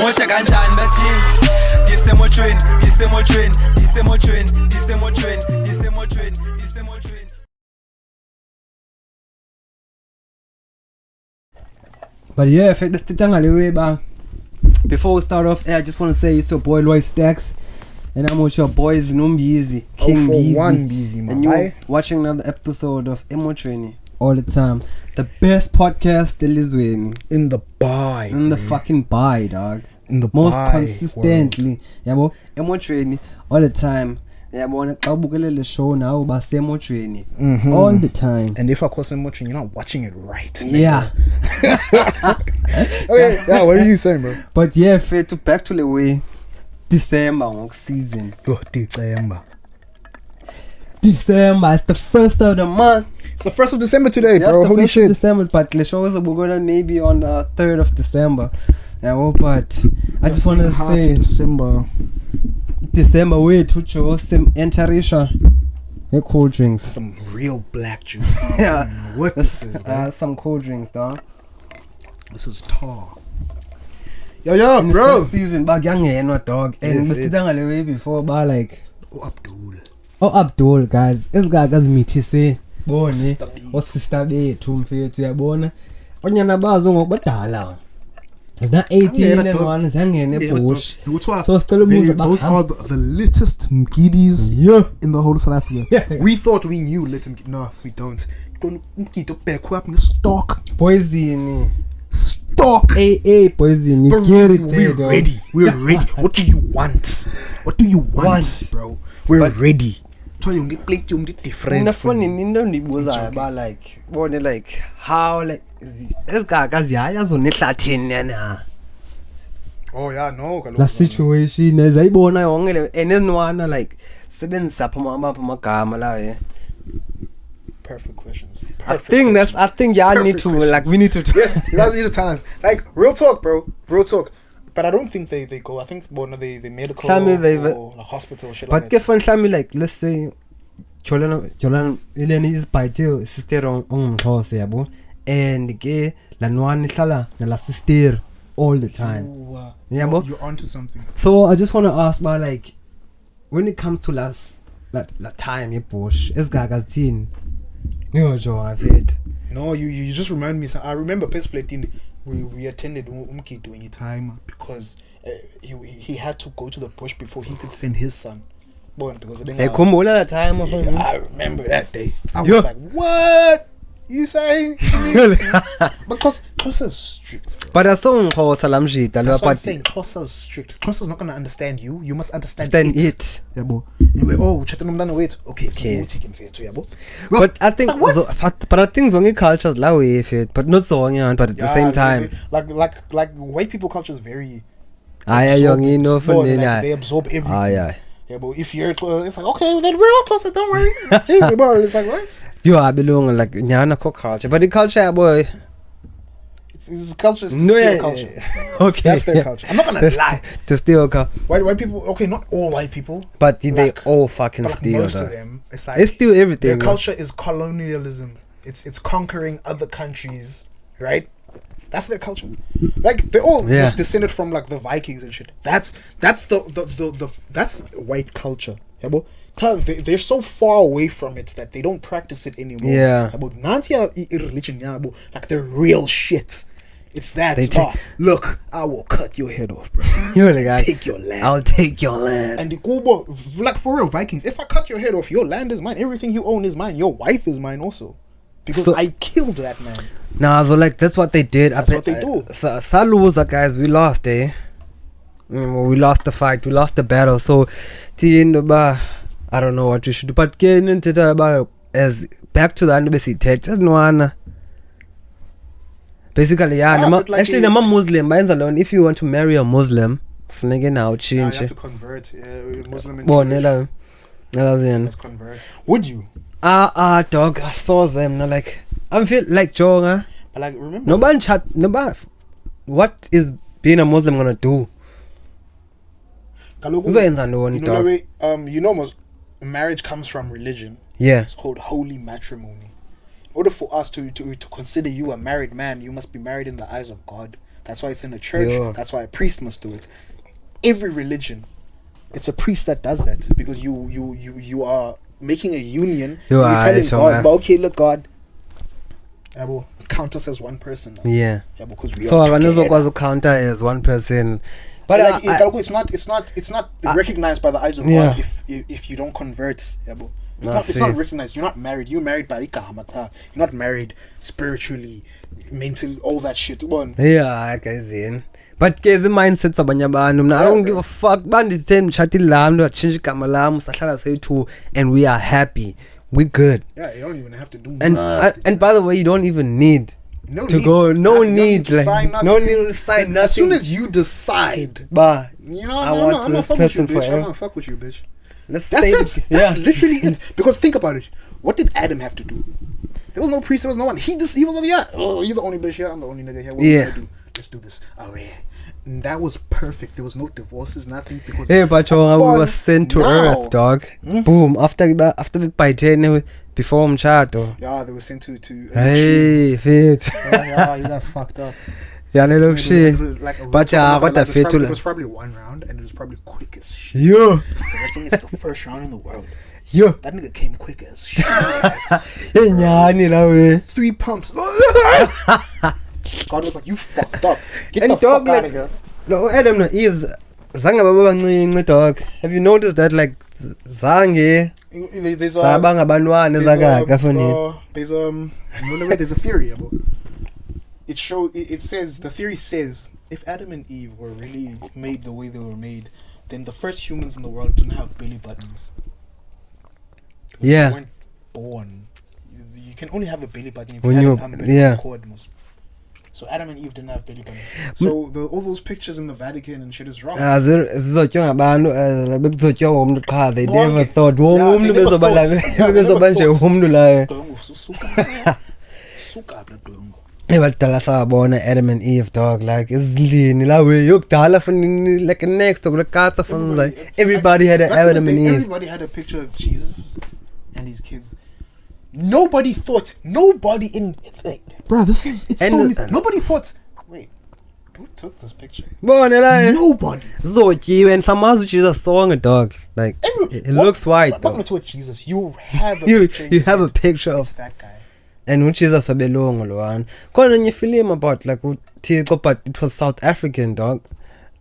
Moshe kanjani bathini disemotweni disemotweni disemotweni disemotweni disemotweni disemotweni. But yeah, if it's the way back. Before we start off, I just want to say it's your boy Loy Stacks, and I'm with your boys Numbizi, King Beezy, man. And you're watching another episode of EMOJWENI all the time. The best podcast still is winning. In the buy. In the fucking buy, dog. In the most buy consistently. Yeah, bro. EMOJWENI all the time. Yeah, bro. The show now about EMOJWENI all the time. And if I call EMOJWENI, you're not watching it right. Yeah. Okay, yeah, what are you saying, bro? But yeah, to back to the way. December season. Oh, December, it's the first of the month. It's the 1st of December today, bro. The Holy shit. December, but the shows are gonna maybe on the 3rd of December. Yeah, but I just want to say December way to show some enterisha. Cold drinks. Some real black juice. Yeah. What this is, bro? Some cold drinks, dog. This is tar. Yo, and bro. It's season back young dog. And we sit on the way before about like Abdul, guys. This guy has meet say bone or sister be to ya bone. Onyana bazo ngokubadala. It's not 18 and one is hanging in bush. So still those are the littest mgidis in the whole of South Africa. We thought we knew lit mgidi. No, we don't. Stock poison. Stock AA poison. You get it there, we're ready. We're ready. What do you want? What do you want, bro? We're ready. So you get plate, you get different. Funny, WOZA about like how like this guy oh yeah, no. The situation is I born and then one like seven sapamagama la. Perfect questions. I think y'all need to like we need to yes, you guys need to tell us. Like real talk, bro. Real talk. But I don't think they go. I think one of the medical or the hospital shit. But get like let's say Jolan is by the sister on house yabo and ge la noan hlala la sister all the time. Yeah, bro. You're onto something. So I just want to ask about like when it comes to last that time you push is gaga's teen. No, Joe, I've heard. No, you just remind me. I remember festive. We attended mgidi any time because he had to go to the bush before he could send his son. Because that time I remember that day. I was like, what? You saying? Because Xhosa's strict, bro. But I saw Salam Jit. That's what I'm saying. Xhosa's strict. Xhosa's not gonna understand you. You must understand it. Yeah, bro. Wait. Okay. Take him fair too, yeah, bro. But I think zongi cultures la way fit, but not so young, but at the same time. Like white people culture is very they absorb everything. Yeah. Yeah, but if you're close, it's like, okay, then we're all closer, don't worry. It's like, what? You are belong like Nyana culture, but the culture, boy. It's culture, it's still culture. Okay. That's their culture. I'm not gonna lie. To steal white people, okay, not all white people. But they all fucking steal. Most of them, it's like, they steal everything. Their culture is colonialism. It's conquering other countries, right? That's their culture. Like they all was descended from like the Vikings and shit. That's white culture. Yeah, bro. They're so far away from it that they don't practice it anymore. Yeah. About religion, like the real shit. It's that. Look, I will cut your head off, bro. You're like, take your land. I'll take your land. And the Kubo, like for real Vikings, if I cut your head off, your land is mine. Everything you own is mine. Your wife is mine also. Because I killed that man. Nah, so like that's what they did. That's what they do. WOZA, guys, we lost, eh? We lost the fight, we lost the battle. So, I don't know what you should do. But getting into about as back to the embassy text, there's no one. Basically, actually, I'm a Muslim. If you want to marry a Muslim, you have to convert. Muslim into Let's convert. Would you? Dog, I saw them. Like, I feel like Joe. But like, remember, nobody. What is being a Muslim gonna do? Marriage comes from religion. Yeah, it's called holy matrimony. In order for us to consider you a married man, you must be married in the eyes of God. That's why it's in a church. Yeah. That's why a priest must do it. Every religion, it's a priest that does that, because you are making a union. You're telling God, okay, look, God, count us as one person now. Yeah. Because we So are I'm together. going to counter as one person. But Like, it's not recognized by the eyes of Yeah. God if you don't convert. It's see. not recognized. You're not married. You're married by ikamata. You're not married spiritually, mentally, all that shit. One. Yeah, guys, in. But ke mindset abanye abantu mina I don't give a fuck bandithe mshatile la mntu achinge igama lam sahlala soyi-2 and we are happy, we good. Yeah, you don't even have to do And nothing. and by the way, you don't even need No to need. go, no Nothing, need, to sign like nothing. no need to sign nothing. As soon as you decide, bah, you know, I I'm want not this fuck with you, person bitch. I'm forever. not fuck with you, bitch. Let's That's stay. it. That's literally it. Because think about it. What did Adam have to do? There was no priest. There was no one. He was like, yeah. Oh, you're the only bitch here. I'm the only nigga here. What Yeah. we gonna do? Let's do this. Oh yeah. And that was perfect. There was no divorces, nothing. Because Hey, but we were sent to now- earth, dog. Boom. After we by before umchato. Yeah, they were sent to Hey, fit. yeah, you guys fucked up. Yeah, no look shit. Like, But what the fit it was probably one round, and it was probably quick as shit. Yo, I think it's the first round in the world. yo. That nigga came quick as shit. Hey, nyani la we. 3 pumps. God was like, you fucked up. Get And the dog, fuck out like- of here. No, Adam no Eve's zange babancinci dog. Have you noticed that like zange There's sabangabantwana zakaka fonini? there's there's a theory about it says, the theory says, if Adam and Eve were really made the way they were made, then the first humans in the world didn't have belly buttons. Yeah. They weren't born. You can only have a belly button if When you you- had an yeah. cord most. So Adam and Eve didn't have belly buttons. So all those pictures in the Vatican and shit is wrong. Zizotywa ngabantu bekuzotywa ngomntu qha. They Bonke. never thought Yeah, wonke they umntu never bezoba thought. Yeah, they bezoba never nje thought. umntu layo. Dongo, suka. Suka, bla dongo. Ebadala sabona Adam and Eve dog like izindlini la we yokudala fonini like next to the cats from like everybody had an Back in the Adam and day, Eve. everybody had a picture of Jesus and his kids. Nobody in bro, this is And- nobody thought, wait, who took this picture? Bona la Nobody. zotyiwe and samazi Jesus song dog like it looks white I'm dog. not to Jesus. You have a You picture. you have a picture It's of that guy. and uJesus wabelungu lo one. Khona nye film about like uThixo but it was South African dog.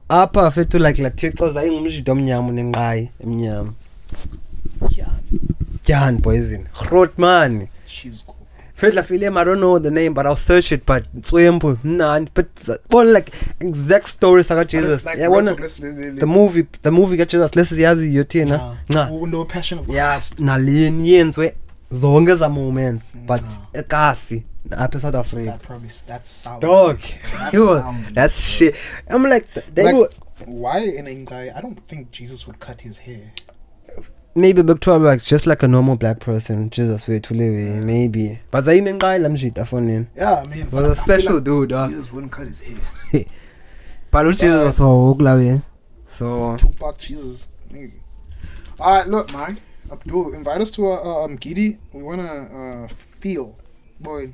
Apha fethu like la Thixo zayingumjito omnyama nenqayi emnyama. Yeah, Jan poison. Grootman. she's cool. Fetla film I don't know the name but I'll search it but Tswembu nani but one like exact story saka Jesus. Like, Yeah, one the movie kaJesus lesiyazi yothina. Nca. No Passion of Yeah, Christ. nalini yenzwe zonke za moments but Nah. ekasi apha South Africa. That sounds. Dog, That yo, sounds that's shit. I'm like, they Like, would why in a guy? I don't think Jesus would cut his hair. maybe back to like just like a normal black person. Jesus, way to live, maybe. But I didn't guy lam shit afon. Yeah, man. Was a special dude, dog. Jesus wouldn't cut his hair. But Jesus was so ugly. So Tupac, Jesus. Nigga. Alright, look, man. Abdul, invite us to a mgidi. We wanna feel, boy.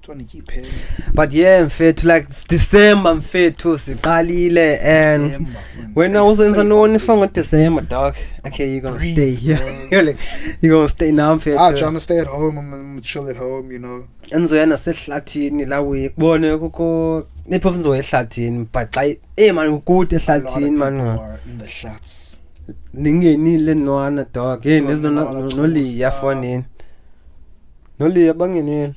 Trying to keep paying. but yeah, I'm fit to like it's December, I'm fit to siqalile and when I was in the no if I'm December, dog. Okay, you're gonna Breathe, stay here. bro. You're like you're gonna stay now, I'm fit. I'm trying to stay at home. I'm gonna chill at home, you know. Enzoyana sehlathini la we kubone kukho iphofu nzo ehlathini but xa man ukude A lot of ehlathini people man are in the shots. ningenile nwana dog hey Well, nezo a lot of noli cool yafonini noli bangenile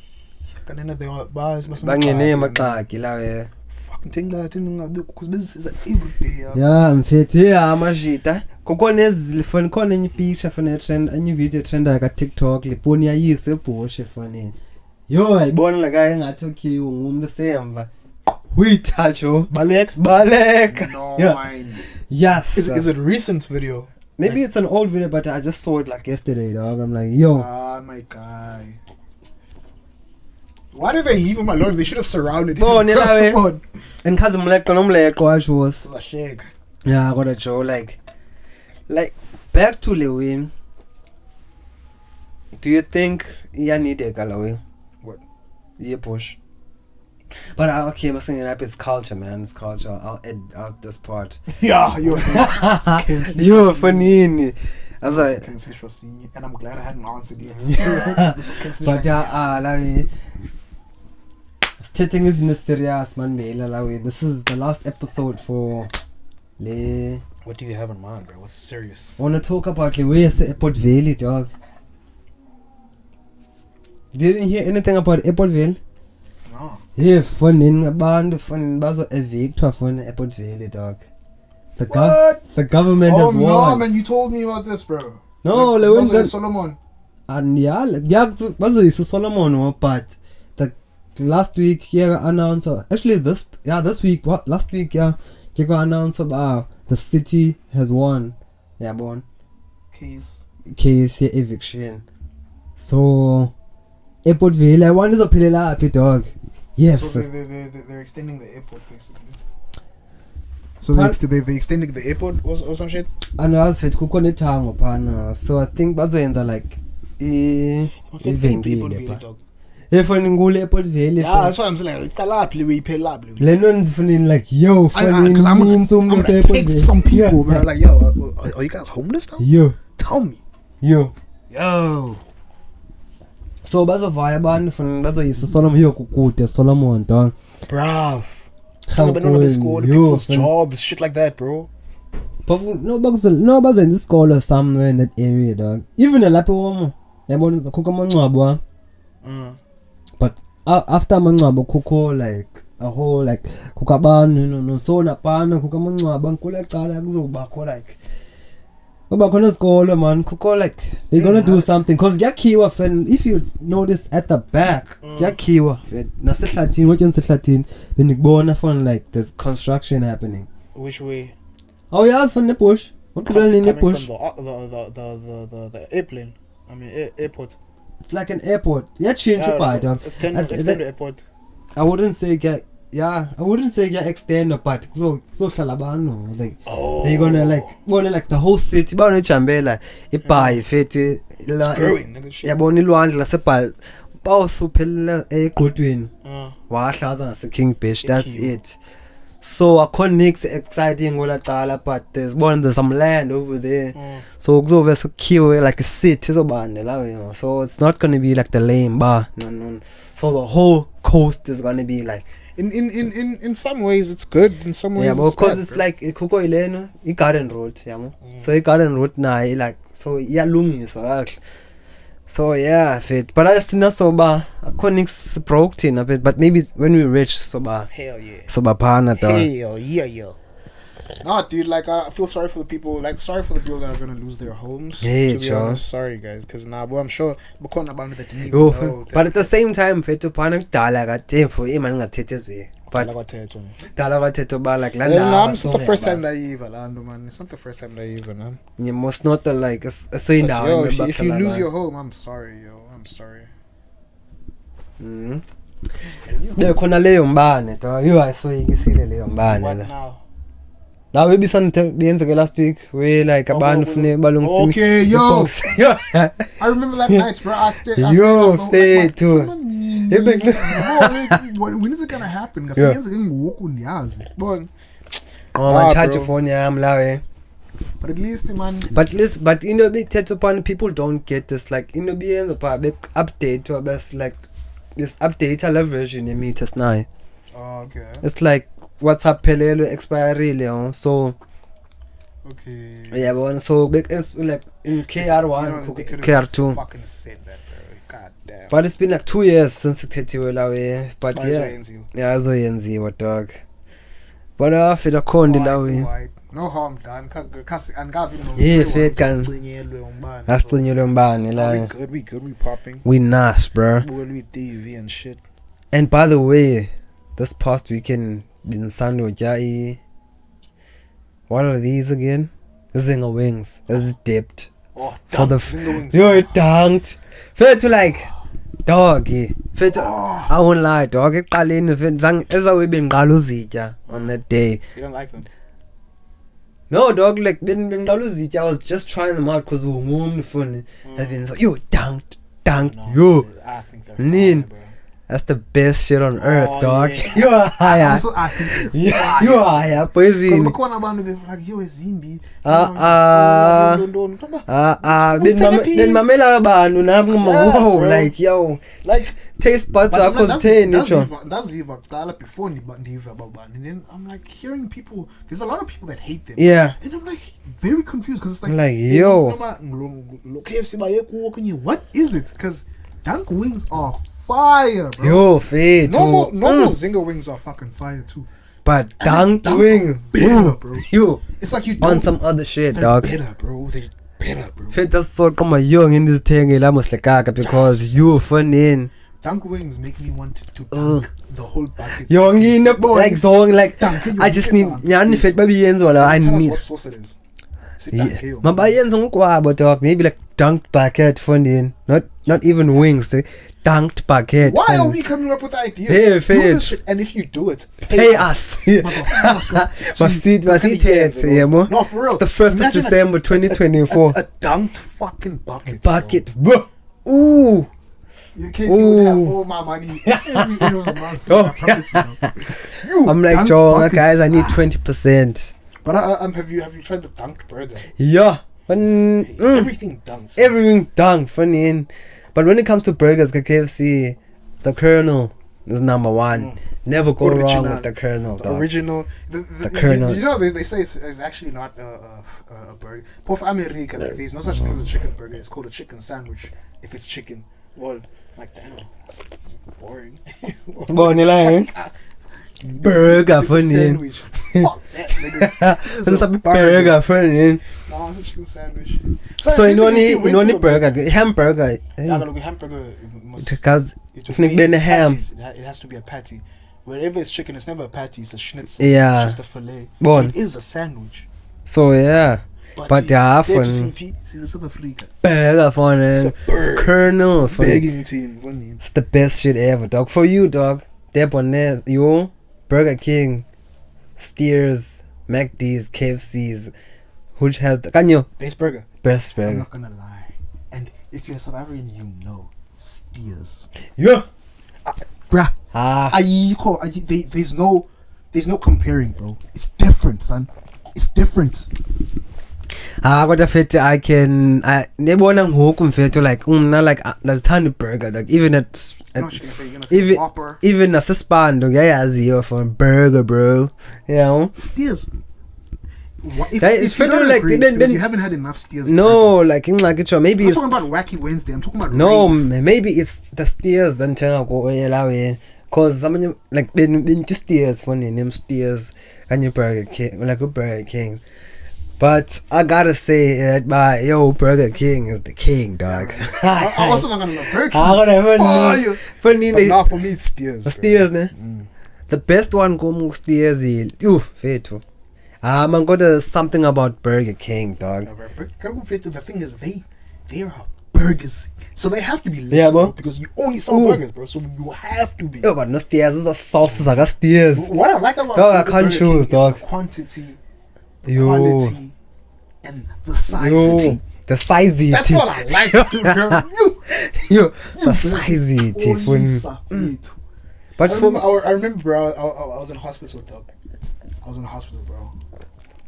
Kanena they are bars. bangene maxaki la we Fucking thing that thing ngabe because business is every day. yeah mfethe amashita kokone ezilifoni khona enye picture fone trend enye video trend ka TikTok liponi yayise ebhoshe fone yo ayibona la kaya ngathi okay ngumuntu semva uyithatsho baleka No, yeah. mine. Yes. Is it a recent video? Maybe it's an old video, but I just saw it like yesterday, dog. I'm like, yo. Ah, my guy. Why did they leave him alone? They should have surrounded him. Oh, nila Come we. on. And cause I'm like, I was. It's a shake. Yeah, I got a show. Like, back to Lewin. Do you think you need a Galawi? What? Yeah, push. But okay, I'm saying rap is culture, man. It's culture. I'll edit out this part. Yeah, you're You're funny. I was like, and I'm glad I hadn't answered yet. but yeah, stating is mysterious, man. This is the last episode for Le. What do you have in mind, bro? What's serious? I want to talk about where's the Airport Valley, dog. Didn't hear anything about Airport Valley? No. Yeah, fun in a band, fun in Bazo evictor fun Airport Valley, dog. The government has won. Oh no, man! You told me about this, bro. No, like Solomon. And yeah, Bazo is Solomon, but the last week, yeah, announced. Actually, this week, what? Last week, yeah, he got announced about the city has won. Yeah, born. Case, yeah, eviction. So, Airport Valley, I want to pay happy dog. Yes. So they're extending the airport basically. So they're extending the airport or some shit? And I was tango pana. So I think bazoyenza like dog. If I go to Airport Valley. Yeah, that's what I'm saying. Like, we pay lably. Lennon's feeling like, yo, funny. I'm gonna text some people, bro. Like, yo, are you guys homeless now? Yo. Tell me. Yo. So, bazo vibe from bazo yiso Solomon yo kukude Solomon dog. Bruv. But none of the school, people's jobs, shit like that, bro. But no bazo in the school or somewhere in that area, dog. Even a lapi womo. Yabona kuka mangcwabo. But after mangcwabo kuko like a whole like kukabanu no so na pana kuka mangcwabo nkule cala kuzoba ko like Oba school, man, kuko like they're gonna do something cause yakiwa fen if you notice at the back yakiwa na sehlathini wethu sehlathini benibona phone like there's construction happening. Which way? Oh yeah, it's from the bush. What coming the bush? The airplane. I mean airport. It's like an airport. Yeah, change your part. Extend the airport. I wouldn't say extend but so shalabano like they're gonna like the whole city bana chambela ibai fete it's growing yabona ilwandle lasebhal bawusuphelela eqhotweni wahlaza ngase King Beach. That's it. So I connect exciting ngola cala but there's some land over there. So kuzobe sekhiwe like a city sobande la, you know. So it's not going to be like the lame bar. No. So the whole coast is going to be like in some ways it's good, in some ways it's because it's like kuko ileno I garden road yamo. So I garden road na like so iyalungiswa kahle. So yeah, fit. But I still so ba connects broke in a bit, but maybe when we reach soba. Hell yeah. Soba pana da. Hell yeah. No, dude, like I feel sorry for the people, sorry for the people that are gonna lose their homes. Yeah, to be honest, sorry guys, because I'm sure because about that didn't even know. But at the same time, fit to pana dala ka tempo iman ngathethe but dala bathetho ba like landa. It's not the first time that you even Lando, man. It's not the first time that you even man. You must not like so in yo, if you lose your home, I'm sorry, yo. I'm sorry. Khona leyo mbane to yo ayisoyikisile leyo mbane la. What now? Now we be something beyenzeke last week we like abantu fune balungisa. Okay, yo. I remember that night, bro. I stayed too. When is it gonna happen? Because beyenzeke ngoku ndiyazi. Bon. Oh, charge your phone yam la. But at least man. But you know, big touch upon people don't get this like you know being the part big update to best like this update a version you meet us now. Oh, okay. It's like WhatsApp pelelo expiry le so okay. Yeah, but so big is like in KR1 KR2 fucking said that, bro. God damn. But it's been like 2 years since ithethiwe la way but yeah azoyenziwa dog. But after khondi la way no harm done cause angavi no yeah fit kan asincinyelwe umbane la we good we popping we nice bro we TV and shit. And by the way this past weekend in Sunday jai what are these again? Zinger wings. This is dipped for the yo it dunked fair to like doggy fair to I won't lie dog eqaleni zang ezawe benqala uzitya on that day. You don't like them? No dog like benqala uzitya I was just trying them out cuz ngumni phone has been so yo dunked no, yo I think they're fine, bro. That's the best shit on earth, dog. yeah. You are higher. Also, I think they're Yeah, fire. you are higher. Because Poison. Makwana Band, they're like, yo, Zimbi. Then mamela banu na wow, bro. like yo, Like, taste buds but are contained. that's even before Ndiva about band. And then I'm like hearing people, there's a lot of people that hate them. Yeah. And I'm like very confused because it's like, Like, yo. KFC what is it? Because Dunk wings are fire, bro. Yo, fate. Normal Zinger wings are fucking fire too. But And dunk Dunk wing, are better, bro. yo, It's like you on don't, some other shit, they're dog. better, bro. They're better, bro. Fate that's so come young in this thing, almost like because you fun in. Dunk wings make me want to dunk the whole bucket. Young in the Boy, like song like Dunk, I just need nyan fit baby yens wala I tell us need. what sauce it is. Is it dunk, yo? Mabayan song kwa but dog maybe like dunked bucket fun in. Not even wings, dunked bucket. Why fun. are we coming up with ideas? Hey, do Fate. this shit, and if you do it, Pay us. Motherfucker. Must heads, yeah, mo. No, for real. The 1st of Imagine December 2024. a dunked fucking bucket. Bucket. Bro. Ooh. In case you would have Ooh. all my money every end of the month. Oh, I promise you. You I'm like, dunked Joe, buckets. guys, I need 20%. But have you tried the dunked burger? Yeah. Everything dunks. Everything done, funny. But when it comes to burgers, KFC, the Colonel is number one. Never go wrong Original. with the Colonel, The dog. original, Colonel. You know, they say it's actually not a burger. Pof America, like there's no such thing as a chicken burger. It's called a chicken sandwich. If it's chicken, well, like damn, that's boring. Bonnie line. Burger, It's a funny. sandwich. Fuck that, nigga. It's a burger, funny. No, it's a chicken sandwich. So you know basically, if any went to a- burger, hamburger. Yeah, look, a hamburger must. Because It if was you made been a as ham, patties. It has to be a patty. Wherever it's chicken, it's never a patty. It's a schnitzel. Yeah. It's just a fillet. Bon. So it is a sandwich. so yeah. But they are there to fun. CP, see the South Africa. Burger fun, It's a burger. Colonel fun. Begging team. What mean? It's the best shit ever, dog. For you, dog. Debonair, you, Burger King, Steers, McD's, KFC's. Which has the Base burger. best I'm burger? not gonna lie. And if you're South African, you know Steers. Yeah. Bruh. There's no comparing, bro. It's different, son. It's different. Kodwa fethi I nebona ngoku mfethu like like ndathanda burger like even at You know what you're gonna say? You're gonna say even Whopper. even nasespando ngiyayaziyo for burger, bro. You know? Steers. If That- you feel don't like agree, it's then- because then- you haven't had enough Steers. No, burgers. like maybe I'm it's talking about Wacky Wednesday. I'm talking about no, rave. maybe it's the Steers and go cause some like been just Steers funny name Steers and your Burger King like a Burger King. But I gotta say that Burger King is the king, dog. I also not gonna know Burger King. Funny But now for me, it's Steers. the bro. Steers, ne? The best one come Steers is fethu. Man got something about Burger King, dog. The thing is, they are burgers, so they have to be lit, Yeah, bro. because you only sell Ooh. burgers, bro. So you have to be. Yo, but no Steers, those are sauces, I got Steers. What I like about Dog, I Burger can't King choose, is dog. the quantity, the Yo. quality, and the size. Yo, the size That's what I like. Yo, the size Only But for I remember, bro. I was in hospital, dog. I was in hospital, bro.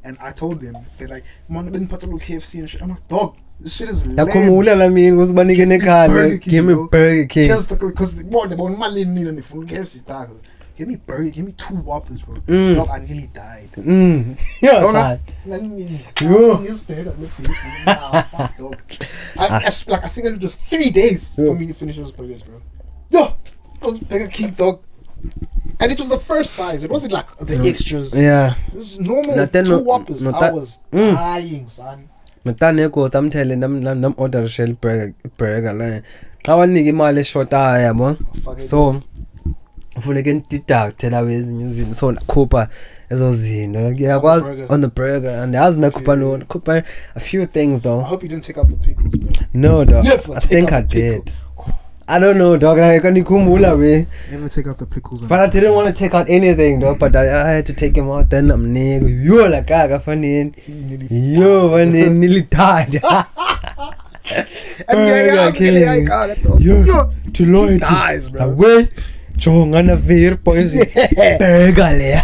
And I told them, they're like, man, I didn't put a little KFC and shit. I'm like, dog, this shit is lame. yakhumula la mina kusibanike Burger nekhanda King, give me bro. Burger King. Just because they want money and if KFC tag. Give me burger, give me 2 Whoppers, bro. Dog, I nearly died. Yeah, No, son. Yo. Fuck, dog. I think it was 3 days for me to finish those burgers, bro. Yo, Burger King, dog. And it was the first size. It wasn't like the extras. Yeah. This is normal Not then 2 no- Whoppers. not I that- was dying, son. Mtane ko tamthele nam order shell burger la. Awanike imali eshota yabo. Fuck it. So ufuneke ntidakuthela wezinye izinto so nakhupha ezo zinto ngiyakwazi burger. on the burger and yazi nakhupha no nakhupha a few things I though. hope you didn't take out the pickles, bro. No, dog. Never I take think I out the pickle. did. I don't know, dog. I can't we. Never take out the pickles. But I didn't want to take out anything, though. But I had to take him out. Then I'm nigga. Yo, like I got funny. Yo, when they nearly died. Burger King. Yo, Deloitte. dies, bro. Away. Jonga na vir boys. Burger le.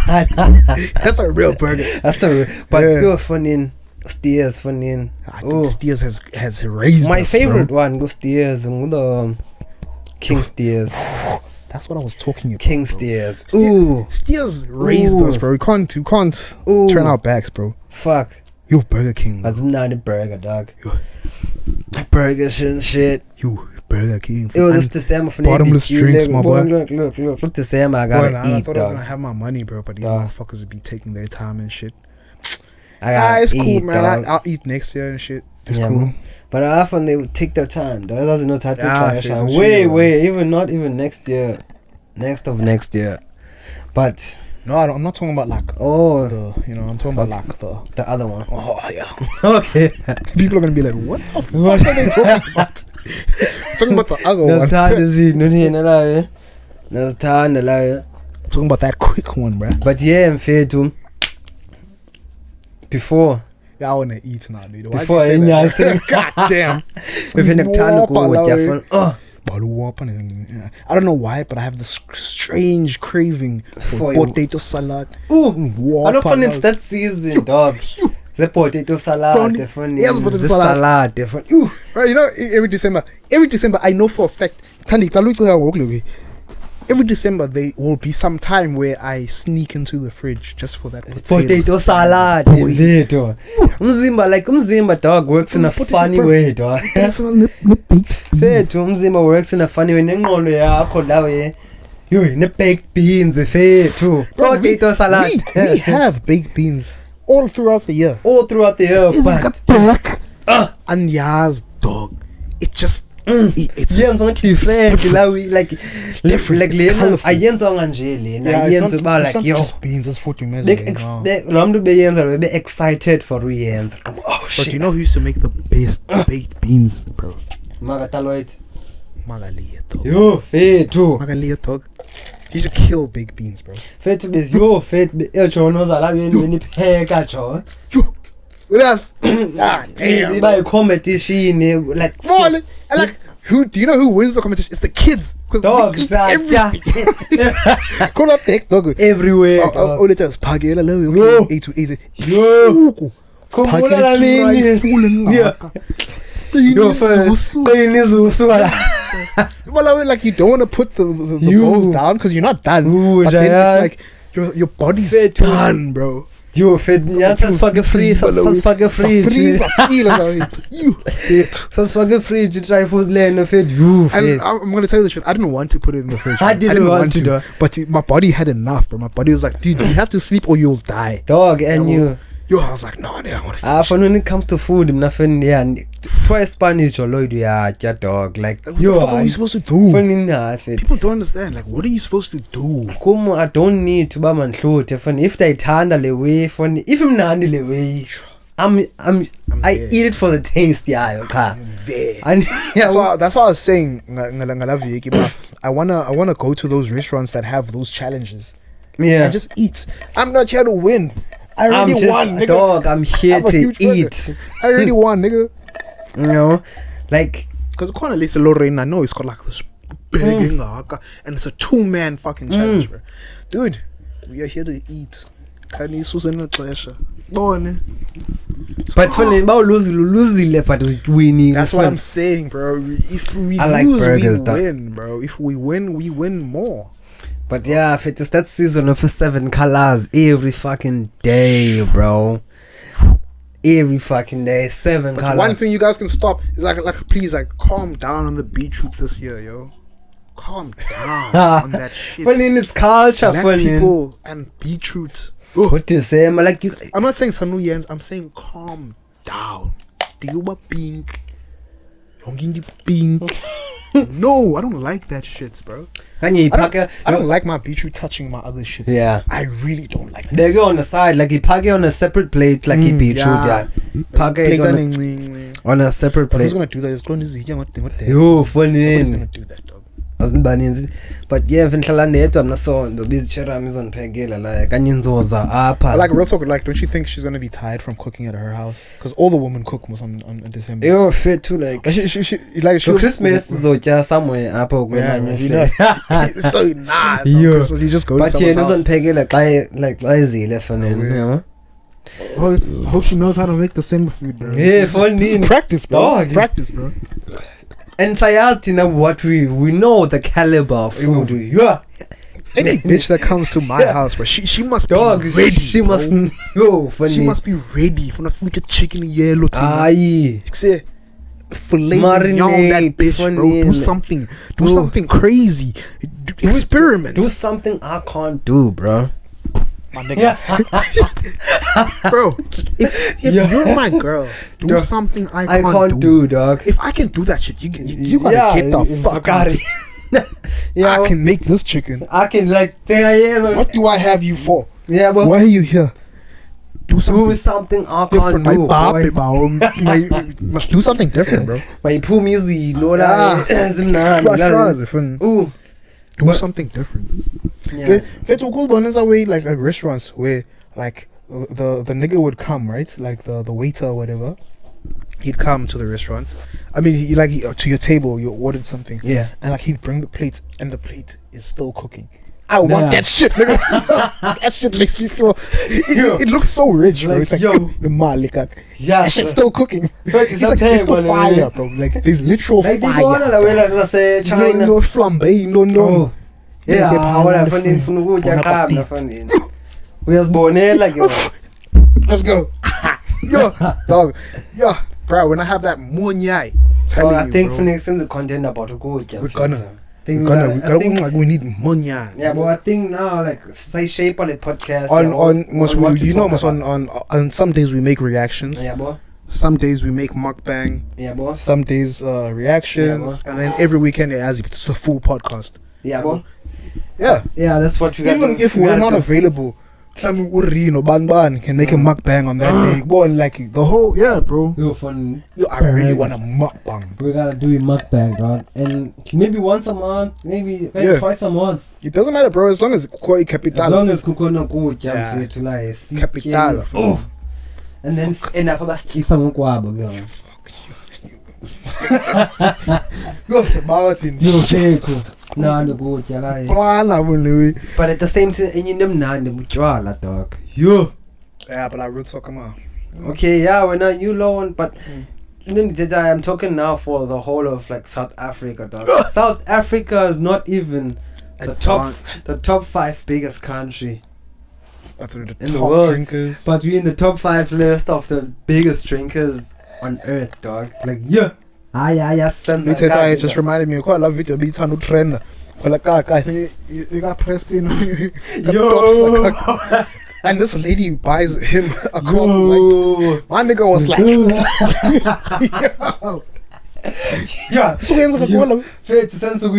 That's a real burger. That's a but go funny. Steers funny. I think Steers has raised My us, favorite bro. one go Steers. The King Steers. That's what I was talking about. King bro. Steers. Steers raised us, bro. We can't turn our backs, bro. Fuck. You Burger King. That's not a burger, dog. Burger shit. You Burger King. It was just December for bottomless drinks, my boy. Look, December, I Boy, gotta nah, I eat, thought I was dog. gonna have my money, bro, but these motherfuckers would be taking their time and shit. I gotta It's eat, cool, man. dog. I'll eat next year and shit. It's Yeah, cool. man. But often they would take their time. Dog. Doesn't know how to Yeah, try. shit, Shit. I'm Way, sure, way. Not even next year. Next year. But No, I'm not talking about like I'm talking about like the other one. Oh yeah. Okay. People are gonna be like, what the fuck are they talking about? Talking about the other one. Talking about that quick one, bruh. But yeah, I'm fair to before. Yeah, I wanna eat now, dude. Why'd Before you say that, say bruh? God damn. we've been time to go with your phone. I don't know why, but I have this strange craving for For potato salad. Ooh, I don't find it's that season, dog. The potato salad, Brownie. different. Yes, potato the salad. salad, different. Ooh. Right, you know, every December I know for a fact, every December there will be some time where I sneak into the fridge just for that Potato salad. Umzimba dog works in a funny way, dog. Umzimba works in a funny way. Nengqondo yakho lawe. Yo, ne baked beans, fethu. Potato salad. We have baked beans all throughout the year. All throughout the year. But And yes, dog. It just it's different. Like it's different. Like It's colorful. ayenziwa kanje lena Yeah, ayenziwa it's ba not like yo just beans, it's 40 minutes. lo muntu beyenza lo be excited for uyenza. Oh But shit. you know who used to make the best baked beans, bro? Makataloid. Magalia, dog. Yo, fethu. Magalia, dog. He used to kill baked beans, bro. Fethu bes yo fethu ejono zala beni pheka jo. Yo, with us. Ah, damn. Iba competition like Morning. And like, do you know who wins the competition? It's the kids. Because dogs we eat that everything. Call up tech, dog. everywhere. Oh, they just pagela lewe. Yo. 8 to 8. Yo. Khumbula la mini. Yeah. Yo first. Well, like you don't want to put the bowls down because you're not done. Ooh, But then Jaya. it's like your body's Fethu. done, bro. Yo fethu nyatsa sifake fridge, sifake fridge. Sifake fridge try for leno fethu. Yo And fethu. I'm gonna tell you the truth. I didn't want to put it in the fridge. I didn't want to, though. But my body had enough, bro. My body was like, dude, you have to sleep or you'll die. Dog and you. Yo, I was like, no, dude, I want to Ah, finish. for when it comes to food, I'm not feeling yeah. Twice Spanish or Lloyd, yeah, dog. Like, What the fuck are you supposed to do? People don't understand. Like, what are you supposed to do? Como I don't need to buy man clothes. If they turn the way, if I'm not the way, I eat it for the taste, yeah, okay. There. And yeah, That's why I was saying, I wanna go to those restaurants that have those challenges yeah. and just eat. I'm not here to win. I already won, nigga. Dog, I'm here I'm a to huge eat. I already won, nigga. You know, like Because Kona Lisa Lorraine, I know it's got like this big ingaka, and it's a 2-man fucking challenge, bro. Dude, we are here to eat. Can you Susan pleasure? Go on. but funny about losing but winning. That's what I'm saying, bro. If we I like lose, burgers, we dog. win, bro. If we win, we win more. But yeah, if it's that season of 7 colors every fucking day, bro. Every fucking day, 7 But colors. one thing you guys can stop is like please, like calm down on the beetroot this year, yo. Calm down on that shit. But in its culture, Black funny. people and beetroot. Oh, What do you say? I'm like you. I'm not saying Sanu Yens, I'm saying calm down. Diuba pink. Yongindi pink. No, I don't like that shit, bro. Can you pack I don't like my beetroot touching my other shit. Yeah. I really don't like They that. go on the side, like you pack it on a separate plate, like you beetroot, yeah. Pack it on a separate Who's plate. gonna do that? It's going to Yo, Who's funny. gonna do that, dog? azibaninzi but yeah ngihlala nedwa mnasondo bizichera mizoniphekela la kanye nzoza apha Like real talk, like don't you think she's gonna be tired from cooking at her house? Because all the women cook was on December. yo fit too like She like for Christmas zotya somewhere apha kwenanye It's so nice. Yo. Christmas, you just go to but someone's yeah house. nizoniphekela xa ezile fanele yeah. yabo Hope she knows how to make December food, bro. yeah It's funny practice, bro. Dog. It's practice, bro. and sayathi na what we know the caliber of food yeah Any bitch that comes to my house, bro, she must dog be ready. she bro. must yo funny She must be ready for the fucking chicken yellow thing. aye Say, fillet mignon that bitch, bro. funny. Do something. Do Bro. something crazy. Experiment. do something I can't do bro my nigga. Bro, if Yeah. you're my girl, do Yeah. something I I can't, can't do dog If I can do that shit, you gotta get the fuck out. yeah I can make this chicken. I can like yeah What do I have you for? yeah but Why are you here? Do something do something I can't different. My do baby, boy. bro. Must do something different, bro. My phumizi no la Flash different. ooh Do But- something different. yeah It's a cool one is a way like restaurants where like the nigga would come, right? Like the waiter or whatever. He'd come to the restaurant. I mean, to your table, you ordered something, yeah and like he'd bring the plate, and the plate is still cooking. I want Yeah. that shit, nigga. That shit makes me feel. It looks so rich, bro. Like, It's like yo. that shit's still cooking. But It's like it's still fire, bro. Like there's literal like they fire. go on la way like say China No flambe, no. oh yeah Get awula pound fanele the ngifuna Bon ukutya qabla appetit. fanele uyazibonela ke Let's go. Yo, dog. Yo, bro, when I have that munyai, telling I you, think bro, funeka senze content about ukutya We're gonna. think we need munyai. yeah but I think now like say shape on the podcast On what to talk about. on some days we make reactions. yeah boy Some days we make mukbang. yeah boy Some days reactions, and then every weekend it's the full podcast. yeah boy Yeah, yeah that's what we got even if we're not available, some ban can make a mukbang on that day. Boy, like the whole bro. yo fun Yo, I really want a mukbang. we gotta do a mukbang dog and maybe once a month maybe Yeah. twice a month It doesn't matter, bro, as long as it's quite as capital. long as kukhona ukutya Yeah. mfethu la esitye. Capital. Oh. And then end up abasityisa ngokwabo ke ngoku. Yo, Martin. Yo kekho mnandi ukutya la but at the same time enye into emnandi butywala dog yo Yeah, but I real talk, come on. okay yeah we're not you low but I'm talking now for the whole of like South Africa dog. South Africa is not even the top 5 biggest country But they're the in the top world. drinkers. But we're in the top 5 list of the biggest drinkers on earth, dog. Like, yeah. It just reminded me of quite a lot of video beats on the trend. Well, like, I think you got pressed in. Yo. And this lady buys him a coffee. Like, my nigga was like, yo. Yeah. So we ends up Yo. Fair to sense not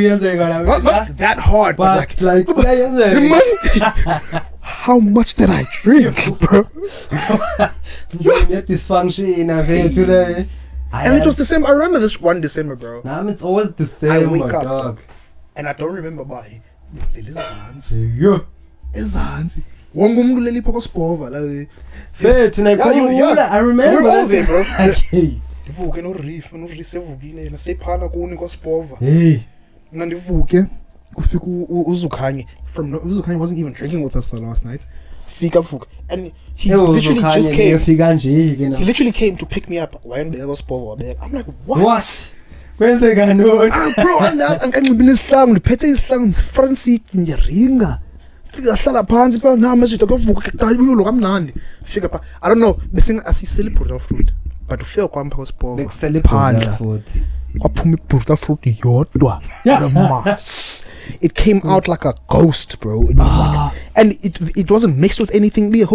that hard, but like, the money. How much did I drink, bro? Dysfunction today. And it was December. I remember this one December, bro. Nah, it's always December, I wake up, dog. And I don't remember about it. Yeah. Ezansi. Wonke umuntu leli phoko spova la. Fair tonight. I remember. We're all there, bro. Okay. Ndivuke no Reef sevukile yena sephana kuni ko spova. Hey. Mina ndivuke kufika uZukhanye from uZukhanye wasn't even drinking with us the last night. Fika vuka and he literally just came. He literally came to pick me up when the other spova. I'm like, what? Kwenzeka ntoni? Bro, ankanxibe isihlangu ndiphethe isihlangu ndisifransit ndiyaringa. Fika hlala phansi pha nama shit akuvuka kaqayulo kamnandi. Fika pha I don't know besing asiseli brutal fruit but ufika kwam pha spova. Bekusele brutal fruit. Kwaphuma ibrutal fruit yodwa. Mass. It came out like a ghost, bro. It was like, and it wasn't mixed with anything. It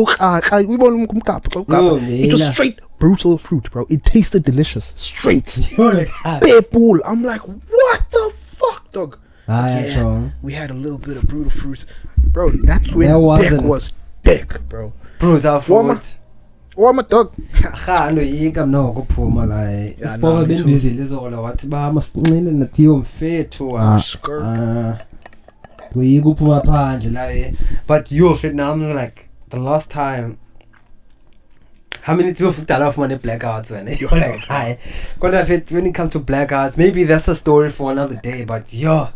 was straight brutal fruit, bro. It tasted delicious. Straight. Purple. I'm like, what the fuck, dog? So, we had a little bit of brutal fruit. Bro, that's when dick was dick, bro. Brutal fruit. Oh, I'm a dog. Khano yinka mnoko phuma la. Yeah, Isipoba nah, me too. bendizile lezola wathi ba masinqile nathiyo mfethu. Kuyika uphuma phandle la. But you fit now I'm like the last time. How many people fukudala ufumane blackouts when you're like hi. Kodwa fit when it comes to blackouts, maybe that's a story for another day, but yo.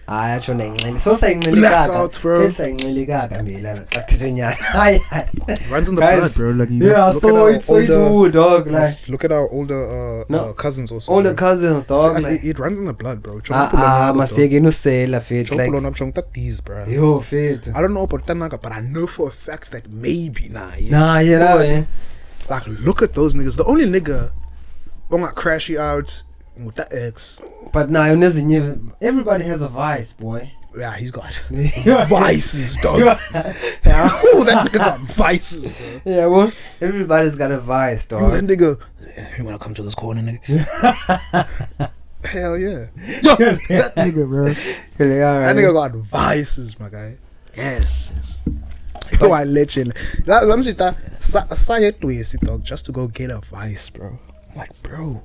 Acho nenqile. So sayinqile kaka. Blackouts, bro. Sayinqile kaka mina akuthethonyana. Hi. Runs in the Guys, blood, bro. Like, you Yeah, just so it's so you do, dog. Like just look at our older No. cousins also. all the bro. cousins, dog. Like It runs in the blood, bro. maseke no sela fit like These, bro. yo fit. I don't know about Tanaka, but I know for a fact that maybe nah. Nah, you know, eh. Like, look at those niggas. The only nigga who got crashy out with that ex. But nah, everybody has a vice, boy. Yeah, he's got Yeah. vices, dog. Yeah. Oh, that nigga got vices, bro. Yeah, well, everybody's got a vice, Yo, dog. that nigga, you wanna come to this corner, nigga? Hell yeah. Yo, that nigga, bro. That nigga got vices, my guy. Yes. Yo, I let you. Let me see that. Say it to dog, just to go get a vice, bro. I'm like, bro.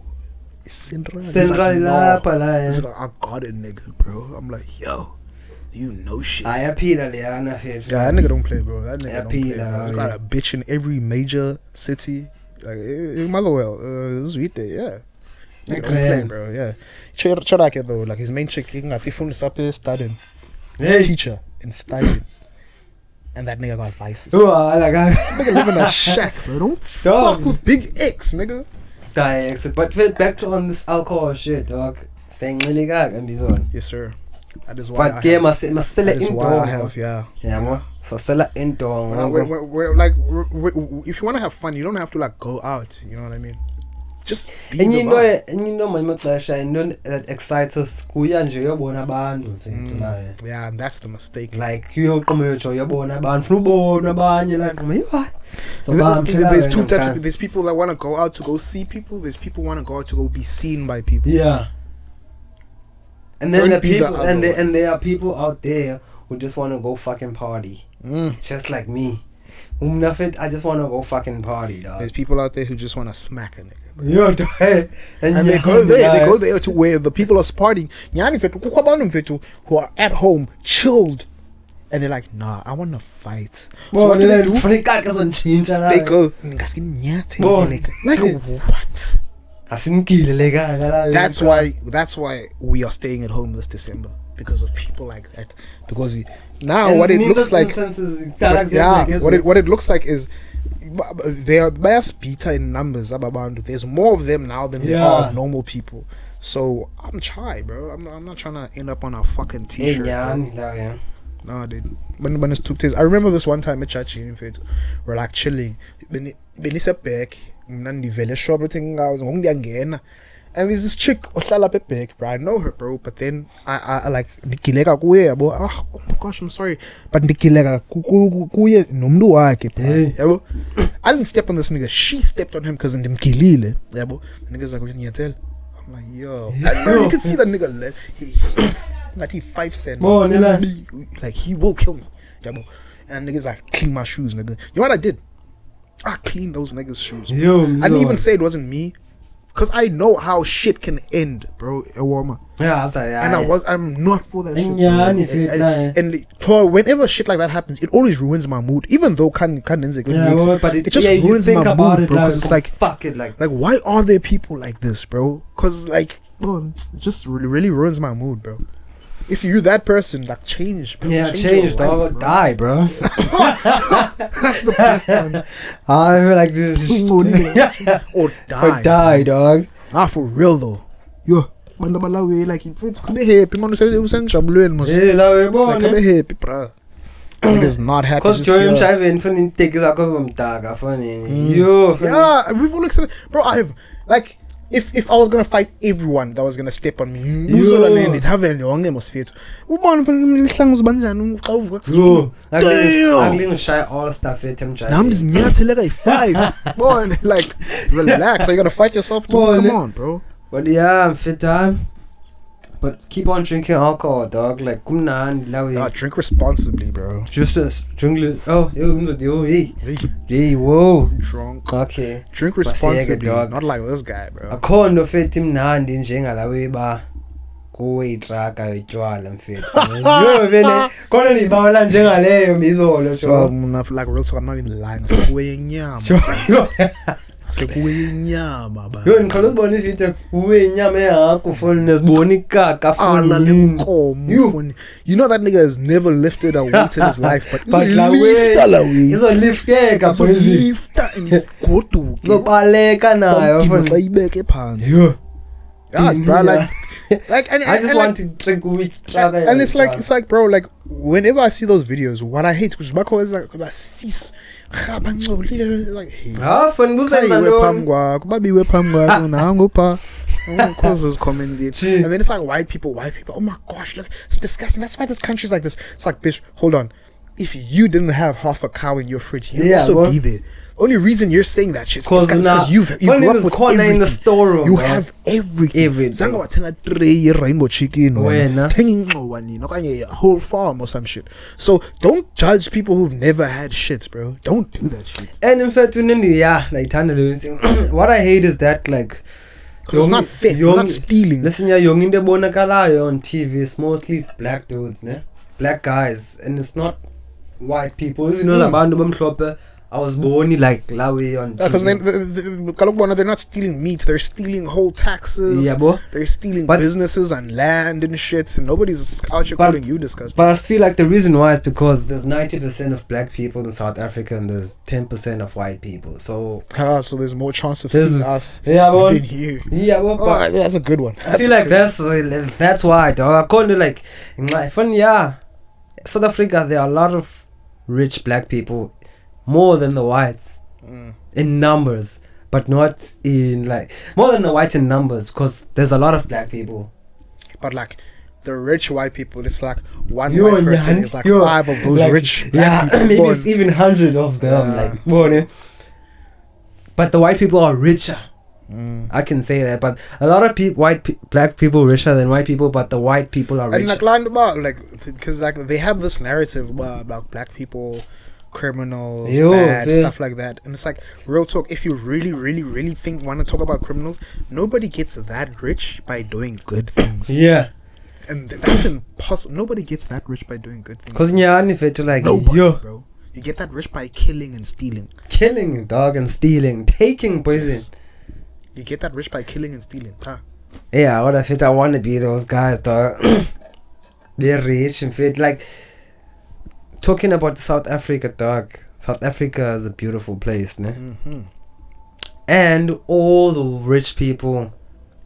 It's Central. Central la pala. He's like, I got it, nigga, bro. I'm like, yo, you know shit. I appeal ya na fit. Yeah, that nigga don't play, bro. That nigga Yeah, don't play. Pila, Bro. He's yeah. got a bitch in every major city. Like, in Motherwell. This is Wheat Day, yeah. Nigga don't play, bro, yeah. Chorake, though, like, his main chick, he got phone studying. Hey. Teacher in studying. And that nigga got vices. Oh, like Nigga live in a shack, bro. Don't Dog. fuck with Big X, nigga. But fit back to on this alcohol shit, dog. Saying really gag and this one. Yes, sir. That is why But game must sell that it is why indoor. I have, yeah. Yeah, man. So sell it indoor. If you want to have fun, you don't have to like go out. You know what I mean? Just be And the you know, vibe. my maxesha and know that excites us. Kuya nje uyabona abantu mfethu la. Yeah, and that's the mistake. Like uyoqhumetsho uyabona abantu funa ubona abanye la ngqomo yiwa. So There's two types of, there's people that want to go out to go see people. There's people who want to go out to go be seen by people. Yeah. And then Don't the be the people other one. and there are people out there who just want to go fucking party. Just like me. I just want to go fucking party, dog. There's people out there who just want to smack a nigga. Yo, dog. And they go there. They go there to where the people are partying. Nyani fetu, kukho abantu mfethu who are at home, chilled, and they're like, nah, I want to fight. So what do they do? They go, like what? That's why we are staying at home this December, because of people like that. Because now what it looks like, what it looks like is they are biased beta in numbers. There's more of them now than there are of normal people. So I'm shy, bro. I'm not trying to end up on a fucking t-shirt. No, dude. When it's 2 days, I remember this one time at Chachi in fact, we're like chilling. When it's back, and there's this chick ohlala back, bro. I know her, bro, but then I like ndikileka kuye, bro. Oh my gosh, I'm sorry, but ndikileka kuye nomntu wakhe, yabo. I didn't step on this nigga. She stepped on him because ndimkilile, yabo. The nigga's like, "Ngiyathela." I'm like, yo. And bro, you can see that nigga. He 5 cents. Like he will kill me, yabo. And niggas like clean my shoes, nigga. You know what I did? I cleaned those niggas' shoes. I didn't even say it wasn't me, cause I know how shit can end, bro. A warmer. Yeah, And I'm not for that shit. And whenever shit like that happens, it always ruins my mood. Even though but it just ruins my mood, bro. Cause it's like, fuck it, like why are there people like this, bro? Cause like, bro, it just really ruins my mood, bro. If you're that person, like, change, bro. Yeah, change, dog. Life, bro. Die, bro. That's the best one. I feel like or die. Or die, dog. Ah, for real though. Yo, like if it's come happy, man, say you send chabluin, must. Hey, love come happy, bro. Niggas not happy. Cause Joey Shive funny take is cause I'm funny. Yo. Yeah, we've all accepted, bro. I have like. If I was gonna fight everyone that was gonna step on me, I'm gonna shy all stuff at him. I'm just 5. Boy, like relax. So you're gonna fight yourself too? Come on, bro. But yeah, I'm fit time. But keep on drinking alcohol, dog. Like, kumnandi la Nah, we. drink responsibly, bro. Just drink. Oh, hey, Hey, hey, whoa. drunk. Okay. Drink responsibly, dog. not like this guy, bro. Akho nto fethi mnandi njengala we ba kuwe itraka yotywala mfethu. Yo vele khona ndibawela njengaleyo mizolo jo. Like real talk, I'm not even lying. Sekuwe inyama. Sekuwe inyama, ba. Yo ngiqala ukubona ivideo kuwe inyama ehakho foni nezibona ikaka foni. Funny. You know that nigga has never lifted a weight in his life, but But he's la a lifter, la we. izolifkeka He's a boys. lifter and he's goduke. Zobaleka nayo Xa foni. ibeke phansi. Yo. Yeah, bro, like and I just and want to drink with traka. and it's like bro, like whenever I see those videos, what I hate because Marco is like sis like hey, Ah, foni buzenza lo. kubabiwe phambi kwakho nangupha causes comment there. Gee. And then it's like white people, oh my gosh, look, it's disgusting. That's why this country's like this. It's like, bitch, hold on, if you didn't have half a cow in your fridge, you'd Yeah, also bro. be there. Only reason you're saying that shit is Cause because you grew up with corner in the everything. storeroom. You bro. have everything. Everything. Zange wathenga tray ye-rainbow chicken Wena. thenga ingxowa nina okanye a whole farm or some shit. So don't judge people who've never had shit, bro. Don't do that shit. And in fact, what I hate is that like, Because it's not fair. You're not stealing. Listen, yeah, young in the bonakalayo on TV. It's mostly black dudes, ne? Black guys, and it's not white people. You know, I was born like Lawi on TV. Because they're not stealing meat. They're stealing whole taxes. Yeah, bro. They're stealing But- businesses and land and shit. And nobody's out here But- calling you disgusting. But I feel like the reason why is because there's 90% of black people in South Africa and there's 10% of white people. So So there's more chance of There's- seeing us yeah, bro. than you. yeah, well, Oh, yeah, that's a good one. I feel like that's why, dog. I can't do like fun. Yeah, South Africa, there are a lot of rich black people, more than the whites in numbers, but not in like more than the whites in numbers because there's a lot of black people. But like the rich white people, it's like one Yo, white person Nyan, is like yo, 5 of those like, rich black people. maybe born. it's even 100 of them. Yeah. Like, born. But the white people are richer. I can say that, but a lot of black people richer than white people, but the white people are And richer. like land about like because like they have this narrative about black people, criminals, Yo, bad yeah. stuff like that, and it's like real talk. If you really want to talk about criminals, nobody gets that rich by doing good things, Yeah, and that's impossible. Nobody gets that rich by doing good things. because if it's like Nobody, yo, bro. You get that rich by killing and stealing. killing dog and stealing, taking poison. Yes. You get that rich by killing and stealing. Yeah, what if I want to be those guys, dog? They're rich and fit. Like talking about South Africa, dog. South Africa is a beautiful place, ne? Mm-hmm. And all the rich people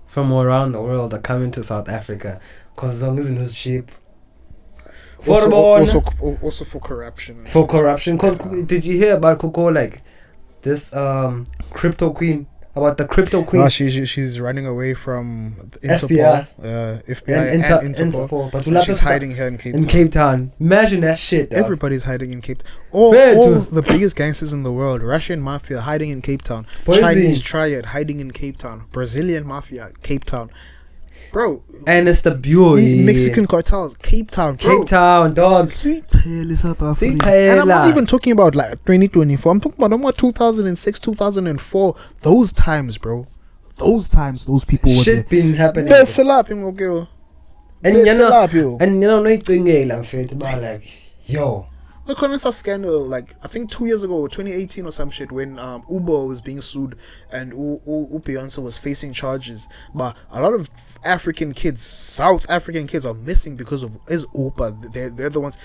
from around the world are coming to South Africa because as long as it's cheap. Also for corruption. For corruption. Because did you hear about Coco, like this crypto queen? About the crypto queen? No, she's running away from FBI. Interpol, FBI And and Interpol. But And she's hiding here in Cape Town. Imagine that shit. Dog. Everybody's hiding in Cape Town. All the biggest gangsters in the world, Russian mafia hiding in Cape Town, Poison. Chinese triad hiding in Cape Town, Brazilian mafia, Cape Town. Bro, And it's the beauty. Mexican cartels, Cape Town, bro. Cape Town, dog. Sweet hell is South Africa. Sweet And I'm not hell. even talking about like 2024. I'm talking about 2006, 2004. Those times, bro. Those times, those people were Shit been happening. there. Okay. And you know, and no thing I'm fit about like, yo. I couldn't a scandal like I think 2 years ago, 2018 or some shit, when Uber was being sued and Beyonce was facing charges. But a lot of African kids, South African kids, are missing because of Uber. They're the ones.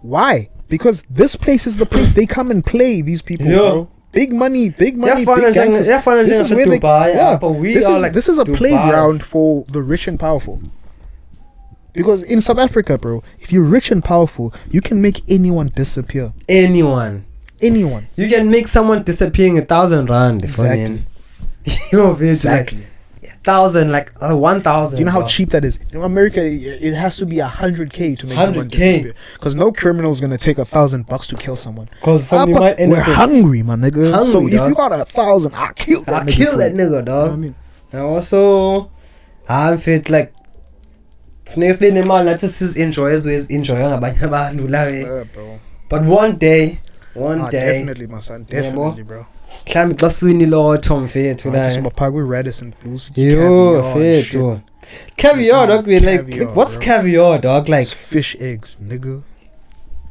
Why? Because this place is the place they come and play. These people, bro. Big money, big gangsters. This is where this is a playground for the rich and powerful. Because in South Africa, bro, if you're rich and powerful, you can make anyone disappear. Anyone. You can make someone disappearing 1,000 rand. Exactly. Exactly. Like 1,000, like 1,000. Do you know how cheap that is? In America, it has to be 100K to make someone 100K. disappear. Because no criminal is gonna take $1,000 to kill someone. Because we're hungry, man, nigga. Hungry, so if dog. you got 1,000, I'll kill that nigga. I'll kill that nigga, dog. I mean, And also, I feel like funeka sibe nemali nathi sizi-enjoy ezizoyenjoya ngabanye abantu la bro. but one day Definitely, my son. Definitely, bro. mhlawumbe xa siwini lotho mfethu la Simaphaka Radisson Blues. yo mfethu caviar dog we like Caviar, what's bro. caviar dog like It's fish eggs, nigga.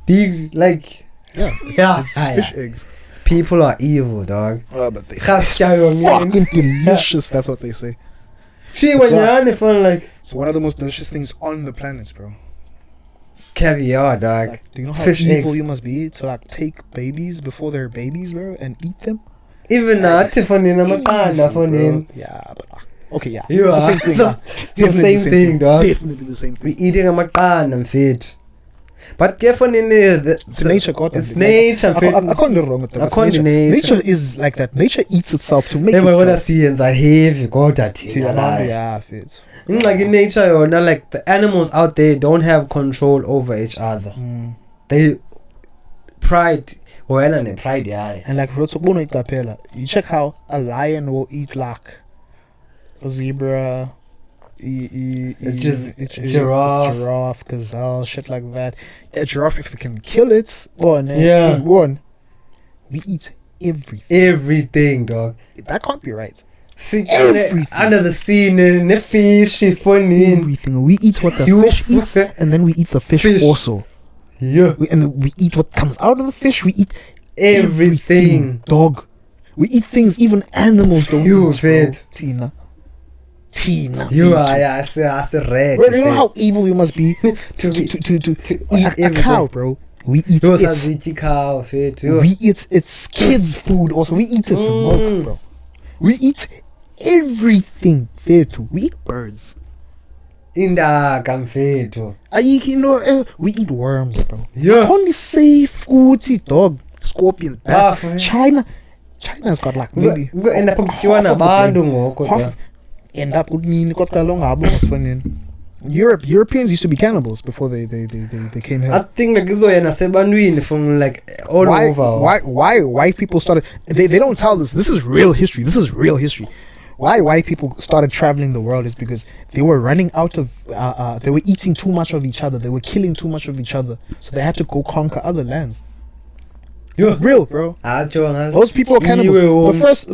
these like Yeah, it's, Yeah, it's yeah. fish eggs. people are evil dog But they fucking delicious. That's what they say. she when you're on the phone like It's one of the most delicious things on the planet, bro. caviar dog Like, do you know how Fish evil eggs. you must be to like take babies before they're babies, bro, and eat them? even nathi fonini amaqanda Evil, bro. fonini Yeah, but okay, yeah. You It's the are. same thing. It's yeah. the Definitely same thing, dog. Definitely the same we thing. eating amaqanda mfethu but ke fonini It's nature, God. it's nature I mfethu can't do wrong with that. I It's can't do nature. Nature is like that. Nature eats itself to make ebona itself. siyenza heavy kodwa To thina your la yeah, fit. ingxaki nature yona like the animals out there don't have control over each other they pride wena ne pride yayo And like you check how a lion will eat like a zebra, giraffe, gazelle, shit like that. A giraffe, if we can kill it, Yeah. we eat everything. everything dog That can't be right. see Everything. under the sea ne fish fonini Everything. We eat what the You- fish eats, and then we eat the fish. Also. yeah And we eat what comes out of the fish. We eat everything dog. We eat things even animals don't You eat, bro. fed. Tina. you are yeah I say red Bro, you know how evil you must be to to eat a cow, everything. bro. We eat those are its, ziki cow fethu we eat its kids' food. Also, we eat its milk, bro. We eat everything. Fair too. We eat birds. indaka mfethu We eat worms, bro. yeah Only say food, dog, scorpions, bats. for- China's got like maybe kuzoenda pha kutyiwa half of the nabantu brain. ngoko Half- dog. end up with me Europeans used to be cannibals before they came I here. think like izoya nasebantwini from like all Why over white people started they don't tell this. This is real history. This is real history. Why white people started traveling the world is because they were running out of they were eating too much of each other. They were killing too much of each other. So they had to go conquer other lands. Yeah. Real, bro. Those people are cannibals.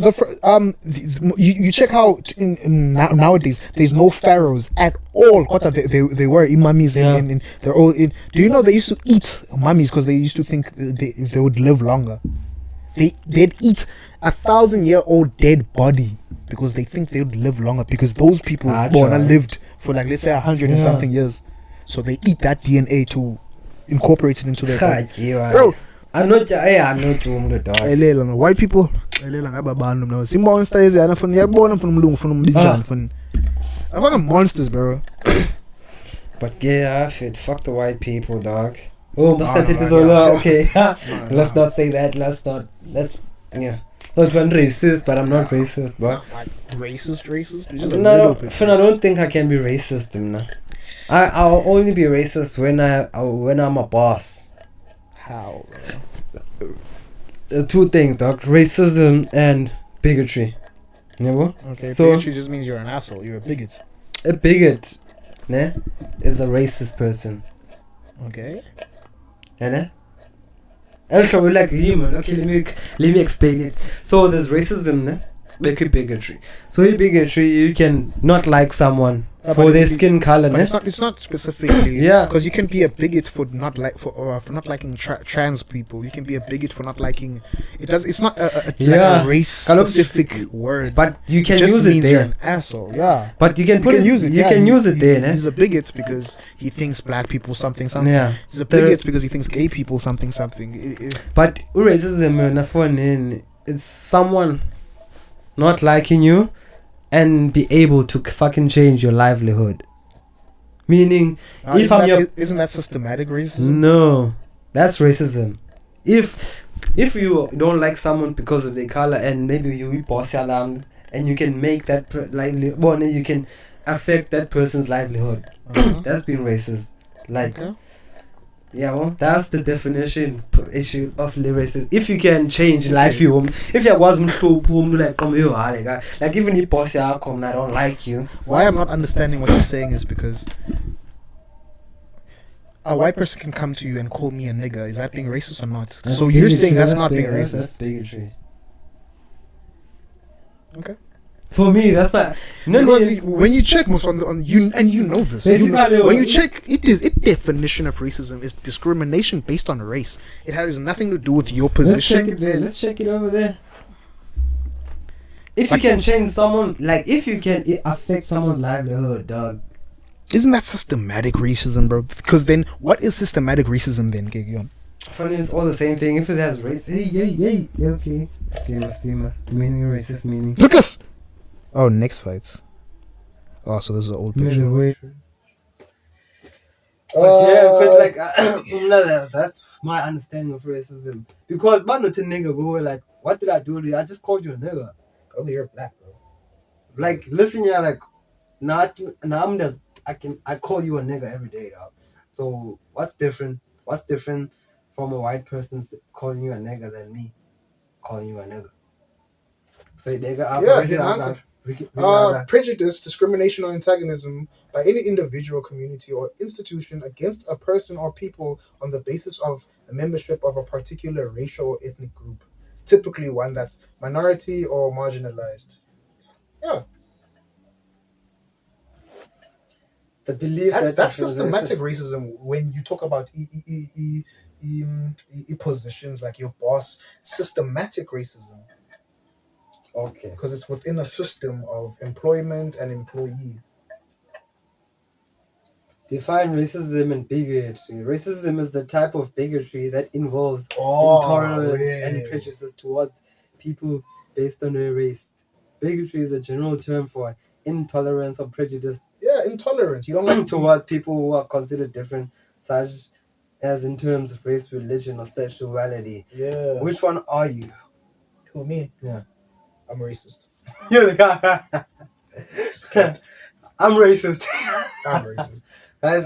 You check how nowadays there's no pharaohs at all. They were mummies in they're all in. Do you know they used to eat mummies because they used to think they would live longer. They'd eat 1,000-year-old dead body because they think they would live longer because those people lived for like let's say 100 and something years. So they eat that DNA to incorporate it into their body. Bro. umuntu dog Elela no white people elela ngababantu mna simonster eziyana funa yabona funa umlungu funa umbijana funa abana monsters bro. but yeah shit fuck the white people dog oh must not it is no, all yeah. okay let's no. not say that let's yeah not one racist but I'm not racist but Racist You're just a no little bit I don't think I can be racist I'll only be racist when I'm a boss. How, bro? There's two things, dog. Racism and bigotry. You know? Okay, so bigotry just means you're an asshole. You're a bigot. a bigot, ne, is a racist person. Okay. Ne? Also, we like him. Okay, let me explain it. So there's racism, ne? Like bigotry. So in bigotry, you can not like someone for their skin color, ne? It's not specifically. Yeah. Because you can be a bigot for not not liking trans people. You can be a bigot for not liking. It's not like a race specific word. But you can just use it means there. you're an asshole. Yeah. But you can use it. You can use it there, ne? He's a bigot because he thinks black people something. Yeah. He's a bigot because he thinks gay people something. But racism, it's someone not liking you and be able to fucking change your livelihood. Meaning, if isn't that systematic racism? No, that's racism. If you don't like someone because of their color and maybe you boss around and you can make that you can affect that person's livelihood, that's being racist. Like. Okay. Yeah, well, that's the definition issue of racist. If you can change life, if you was like even if boss I don't like you. Why I'm not understanding what you're saying is because a white person can come to you and call me a nigger. Is that being racist or not? That's So you're bigotry, saying that's not being that's racist? bigotry. Okay. For me, that's why. No, Because when you check most on you, and you know this, when you check, its definition of racism is discrimination based on race. It has nothing to do with your position. Let's check it there. Let's check it over there. If you can change someone, like if you can affect someone's livelihood, dog. Isn't that systematic racism, bro? Because then, what is systematic racism then, Gigion? Funny, it's all the same thing. If it has race, hey, okay. Meaning racist meaning. Look us. Oh, next fights. Oh, so this is an old picture. Middleweight. But yeah, I felt like that's my understanding of racism. Because man, not a nigga, we were like, what did I do to you? I just called you a nigga. Oh, you're black, bro. Like, listen, yeah, like, I call you a nigga every day, dog. So what's different? What's different from a white person calling you a nigga than me calling you a nigga? So Yeah, he answered. Prejudice, discrimination, or antagonism by any individual, community, or institution against a person or people on the basis of a membership of a particular racial or ethnic group, typically one that's minority or marginalized. Yeah. The belief that's systematic racism when you talk about positions like your boss. Systematic racism. Okay. Because it's within a system of employment and employee. Define racism and bigotry. Racism is the type of bigotry that involves intolerance and prejudices towards people based on their race. Bigotry is a general term for intolerance or prejudice. Yeah, intolerance. You don't like towards people who are considered different, such as in terms of race, religion, or sexuality. Yeah. Which one are you? Who, me? Yeah. I'm racist. You're the guy. I'm racist. I'm racist. Guys,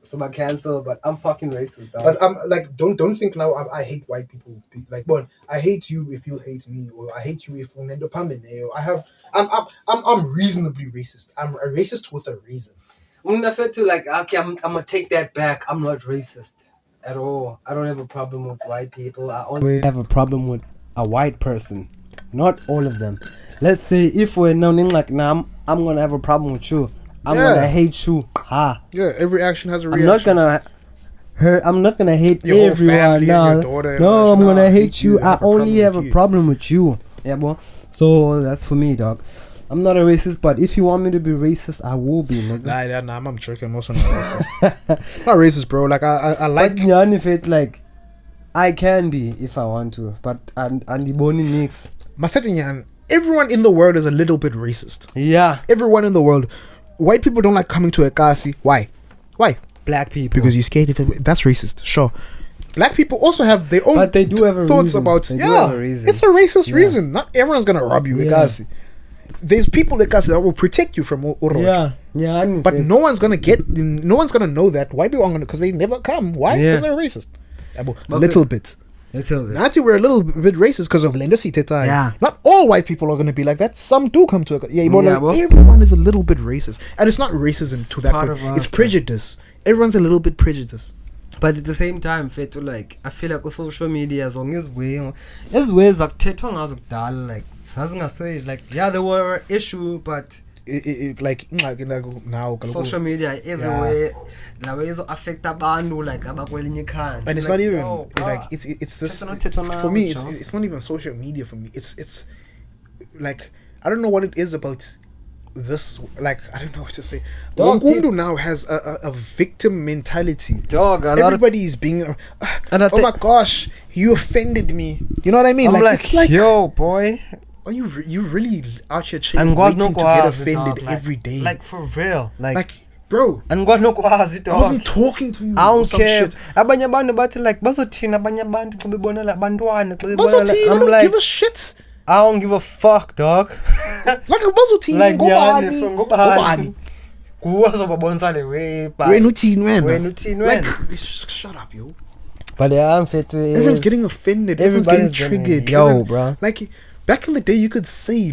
so I cancel, but I'm fucking racist, dog. But I'm like, don't think now I hate white people. Like, but I hate you if you hate me, or I hate you if unendo pamene. I'm reasonably racist. I'm a racist with a reason. I'm not fair to like, okay, I'm gonna take that back. I'm not racist at all. I don't have a problem with white people. I only have a problem with a white person. Not all of them. Let's say if we're knowing like, I'm gonna have a problem with you. I'm gonna hate you. Yeah, every action has a reaction. I'm not gonna hate your everyone family now. and your daughter. No, I'm gonna hate you. I only have a problem with you. Yeah, boy. So that's for me, dog. I'm not a racist, but if you want me to be racist, I will be, nigga. Nah, I'm joking. I'm also not racist. Not racist, bro. Like I like. But yeah, if it's like, I can be if I want to, but and the bony mix. Everyone in the world is a little bit racist. Yeah. Everyone in the world. White people don't like coming to a kasi. Why? Black people. Because you're scared. That's racist. Sure. Black people also have their own. But they do have a thoughts reason. about. They do have a reason. It's a racist reason. Not everyone's gonna rob you. Kasi. There's people like us that will protect you from Oroch. Yeah. But no one's gonna know that. White people aren't gonna, because they never come. Why? Because they're racist. Little bit. Nati, we're a little bit racist because of Lendo Teta. Yeah. Not all white people are going to be like that. Some do come to everyone is a little bit racist. And it's not racism to that point. It's prejudice. Everyone's a little bit prejudiced. But at the same time, Fetu, like, I feel like on social media, as long as ways like Teton like, yeah, there were issue, but like now social media everywhere now is affect abantu like abakwelinye khanda, and it's like, not even like it's this for me. It's not even social media for me. It's like, I don't know what it is about this, like, I don't know what to say. Wonkundu now has a victim mentality. Dog, everybody is being oh my gosh, you offended me. You know what I mean? I'm like, it's like, yo boy, are you really out here chilling, waiting to get offended every day? Like, for real. Like bro. And God no kwazi, dog. I wasn't talking to you. I don't care. Abanye abantu bathi like bazothina abanye abantu xa bebona la bantwana xa bebona. I don't give a shit. I don't give a fuck, dog. Like bazothina like ngobani. Kuwazo babonisa le way. Wena uthini wena. Like, shut up, yo. But yeah, I'm fit to. Everyone's getting offended. Everyone's getting triggered. Yo, bro. Like, back in the day, you could say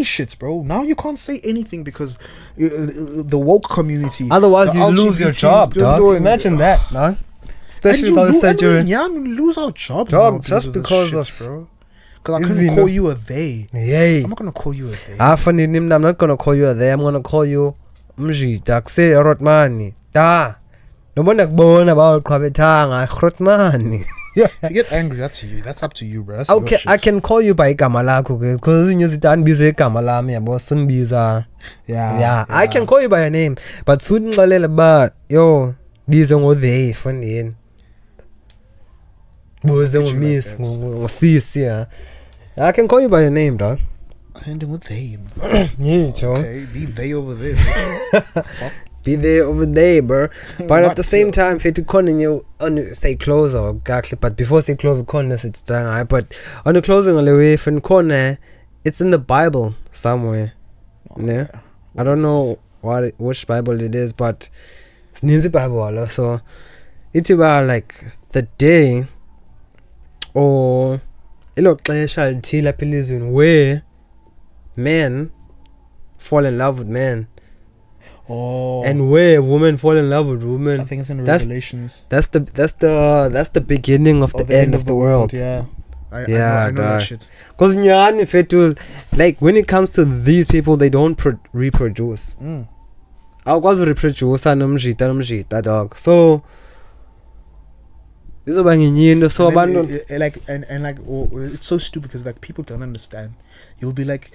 shit, bro. Now you can't say anything because the woke community. Otherwise, the you lose your LGBT job, dog. doing- Imagine that, no? Especially And if I you said you're... we lose our jobs Dog, now just this because shit, of- bro. Because I Is couldn't he call not- you a they. Yay. I'm not gonna call you a they. Funny name, I'm not gonna call you a there. I'm gonna call you mgidi. Say Rotmani. Da. No one nakubona about Kwabetanga. Rotmani. If you get angry, that's you. That's up to you, bro. That's your Okay, shit. I can call you by igama lakho because inyuzithi andibize igama lami yabo sunbiza. Yeah, I can call you by your name, but sundixelela ba yo bize ngo-they fonini. Buze ngo-miss, ngosisi, yeah. I can call you by your name, dog. Ending with they. Yeah, Joe. Okay, be they over there. Be there over there, bro. But at Not the same here. time, if you continue on say close or exactly, but before say close, corner it's done. But on the closing on the way from corner, it's in the Bible somewhere. Yeah, I don't know which Bible it is, but it's in the Bible. So it's about like the day or where men fall in love with men. Oh, And where women fall in love with women. I think it's in That's- Revelations. That's the beginning of the end of the world. Yeah. I know dog. that shit. Cause nyani fetu, like when it comes to these people, they don't reproduce. Awukwazi reproduce nomjita dog. So izoba nginyinto so And then, abantu it's so stupid because like people don't understand. You'll be like,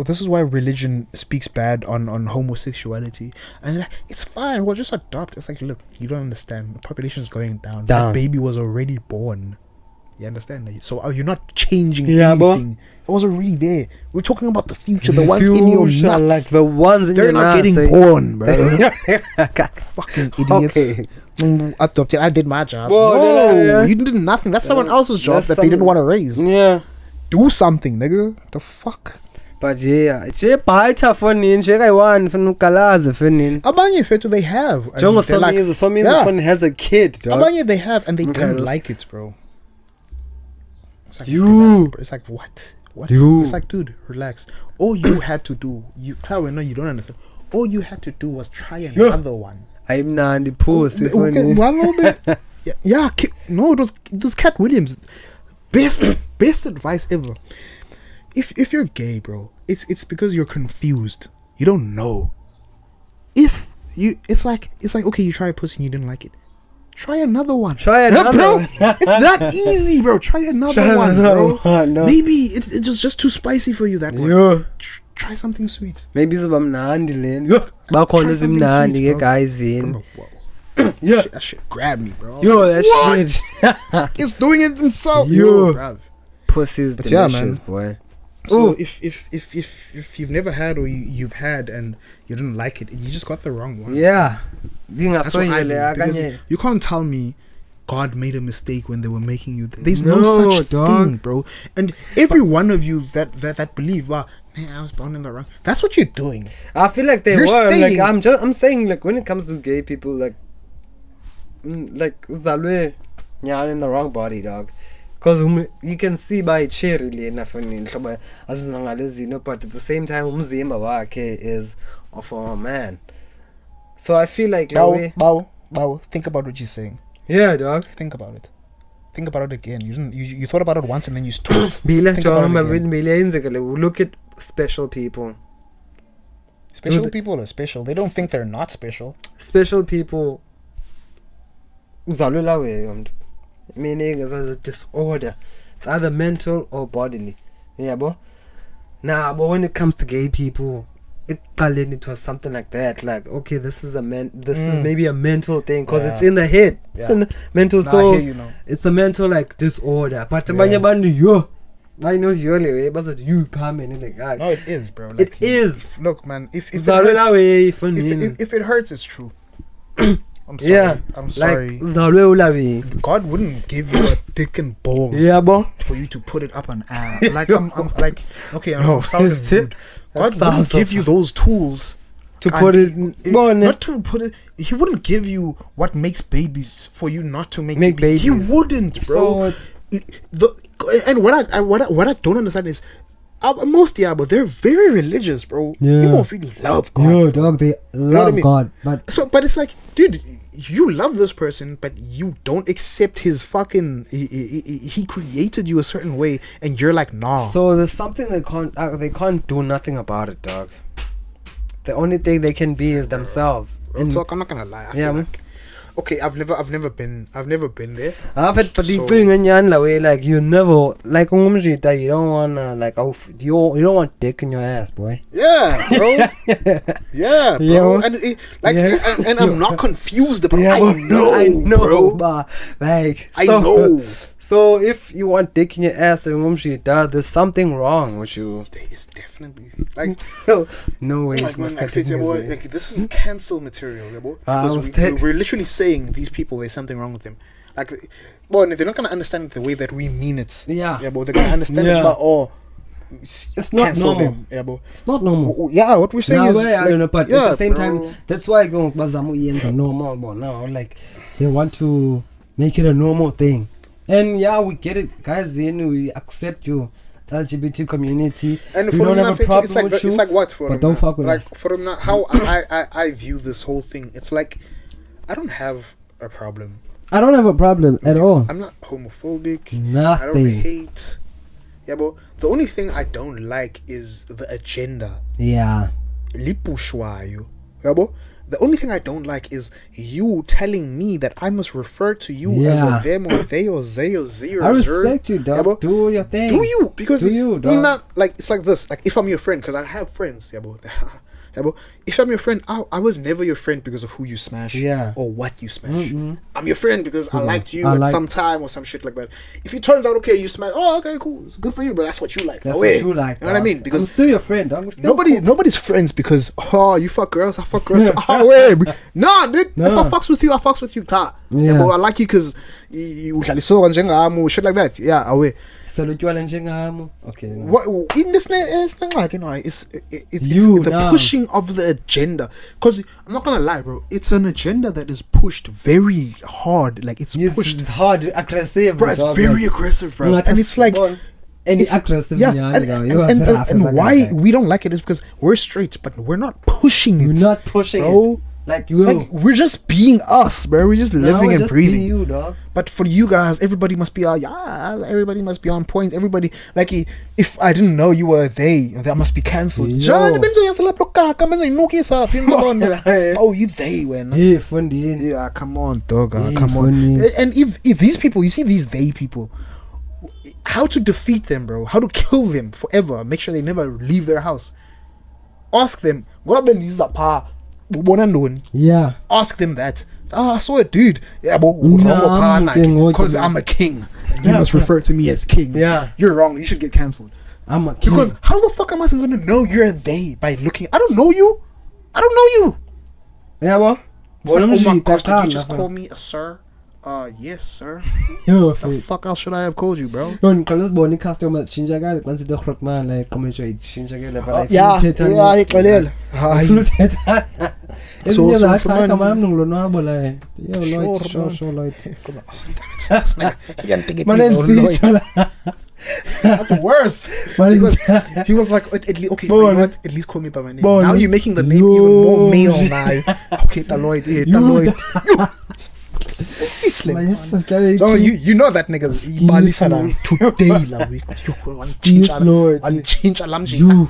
this is why religion speaks bad on homosexuality, and like, it's fine, we'll just adopt. It's like, look, you don't understand. The population is going down. That baby was already born. You understand? So you're not changing anything. It was already there. We're talking about the future, the ones in your nuts. like the ones in They're your not nuts, getting eh? born, bro. Fucking idiots. Okay. Adopted. I did my job. Whoa, No, yeah. you did nothing. That's someone else's job That's that they didn't want to raise. Yeah. Do something, nigga. The fuck. But yeah, bhaitha fonini kayi-one funa ukalaze fonini. Abanye fethu they have. And Jongo they're like, somizi yeah. phone has a kid, dog. Abanye they have and they don't Okay. like it, bro. It's like, You. relax, bro. It's like, what? What? You. It's like, dude, relax. All you had to do, you don't understand. All you had to do was try another one. Ayimnandi pussy Okay, fonini. one little bit. Yeah, no, it was Cat Williams. Best advice ever. If you're gay, bro, it's because you're confused. You don't know. It's like okay, you try a pussy and you didn't like it. Try another one. Try Yeah, another bro. one. It's that easy, bro. Try another Try one, another bro. one, no. Maybe it was just too spicy for you that one. Yo. Try something sweet. Maybe izoba mnandi leni. Bakhona Try something ezimnandi sweet, ke bro. guys in. Whoa. Yeah. That shit grabbed me, bro. Yo, that What? shit. He's doing it himself. Yo. Bruv. Pussy is But yeah, delicious, man. boy. So Ooh. if you've never had or you've had and you didn't like it, you just got the wrong one. Yeah. That's what I Bingasoyile do, because akanye. you can't tell me God made a mistake when they were making you. There's No, no such dog. thing, bro. And every one of you that believe, wow, man, I was born in the wrong. That's what you're doing. I feel like they You're were saying- like I'm saying like when it comes to gay people like uzalwe nyani in the wrong body, dog. Because you can see by cherry enough but at the same time umzimba wakhe is of a man. So I feel like Bow. Think about what you're saying. yeah, dog. Think about it. Think about it again. You didn't. You thought about it once and then you stopped. Bila Think about it again. Bila look at special people. Special Dude. people are special. They don't think they're not special. Special people uzalwe la way meaning as a disorder. It's either mental or bodily. Yeah, but when it comes to gay people, it was something like that. Like, okay, this is maybe a mental thing because it's in the head. It's in the mental soul. I hear you now. It's a mental like disorder. But Yeah. abanye abantu yo I know you but you come and like No, it is, bro. it is. Look, man. If it Uzalwe la hurts, way fonini. if it hurts, it's true. I'm sorry. Yeah, I'm sorry. like uzalwe ulavi. God wouldn't give you a dick and balls. Yeah, bo. For you to put it up an ass. Like I'm like, okay, I'm sounding is it? rude. God That wouldn't sounds give so you those tools To put it not to put it. He wouldn't give you what makes babies for you not to make Make babies. He babies. wouldn't, bro. So it's And what I don't understand is, most but they're very religious, bro. Yeah. You don't really love God. Yo, dog, they love what I mean? God, but But it's like, dude, you love this person, but you don't accept his fucking. He created you a certain way, and you're like, nah. so there's something they can't do nothing about it, dog. The only thing they can be is themselves. And so I'm not gonna lie. I feel like, okay, I've never been there. I've had but So- way like you never like you don't wanna like you don't want dick in your ass, boy. Yeah, bro. Yeah, bro. Yeah. And Yeah. and I'm not confused about. Yeah, I know, bro. but like I know. So if you want dick in your ass and there's something wrong with you. There is definitely like. No way. Like, man, like this is cancel material, yeah, boy. Because we're literally saying these people, there's something wrong with them. Like, well, they're not gonna understand it the way that we mean it. Yeah. Yeah, but they're gonna understand it. But it's not cancel normal. them. Yeah, but It's not normal. yeah, what we're saying is, I don't know, but at the same bro. time, that's why I go normal. But now, like, they want to make it a normal thing, and yeah, we get it, guys. Then we accept you, LGBT community. And we for don't them, have a problem with you. it's like what for but them don't now? fuck with like us. for them now, how I view this whole thing. It's like I don't have a problem. I don't have a problem at all. I'm not homophobic. I don't Nothing. hate. Yeah, but the only thing I don't like is the agenda. Yeah. Lipushwayo. Yeah, but the only thing I don't like is you telling me that I must refer to you as a them or they or they or zero. I respect you, dog. Yeah, but do your thing. do you? Because do you, I'm dog? not like it's like this. Like if I'm your friend, because I have friends. Yeah, but yeah, but if I'm your friend, I was never your friend because of who you smash. Yeah. Or what you smash. Mm-hmm. I'm your friend because I liked you I at like- some time or some shit like that. If it turns out okay, you smash. Oh, okay, cool. It's good for you, but that's what you like. That's Away. what you like. You know what I dog. mean? I'm Because still your friend, dog. I'm still nobody's friends because you fuck girls, I fuck girls. Oh wait, nah, dude. If I fucks with you, I fucks with you. Ta. Yeah. But I like you because you shit like that. Yeah, away. Salute you all. Okay. No. What in this thing like it's You, the nah. pushing of the agenda. Because I'm not gonna lie, bro. It's an agenda that is pushed very hard. Like it's pushed. It's hard, aggressive, Bro, it's dog, very like, aggressive, bro. And it's like and it's aggressive. yeah, Yeah, and why we don't like it is because we're straight, but we're not pushing it. You're not pushing bro. it. Like you. Like we're just being us, bro. We're just living and just breathing. Be you, dog. But for you guys, everybody must be everybody must be on point. Everybody like if I didn't know you were they, that must be cancelled. Yo. Oh, you they when? Hey, funny. Yeah, come on, dog. Hey, Come funny. on. And if these people, you see these they people, how to defeat them, bro? How to kill them forever? Make sure they never leave their house. Ask them. Yeah. Ask them that. I saw a dude. Yeah, but Nah, because I'm a king. You must refer to me as king. Yeah. You're wrong. You should get cancelled. I'm a king. Because how the fuck am I going to know you're a they by looking? I don't know you. Yeah, bro. Oh my gosh, did you just call me a sir? Yes, sir. Yo, The fuck else should I have called you, bro? Yon kalau seboni customer chinjaga kwanza de khotman like comment chinjaga but Yeah, ixolele. Hayi. Ezinye so zasho man- kama mnungilonwabo la yo Lloyd Sure, show Lloyd Manensitsho. That's worse. Because he was like, at least, okay, you know what? At least call me by my name. Bon. Now you're making the name even more male now. Okay, Taloid, Taloid. So you know that nigga's today, la week. You change alamji. you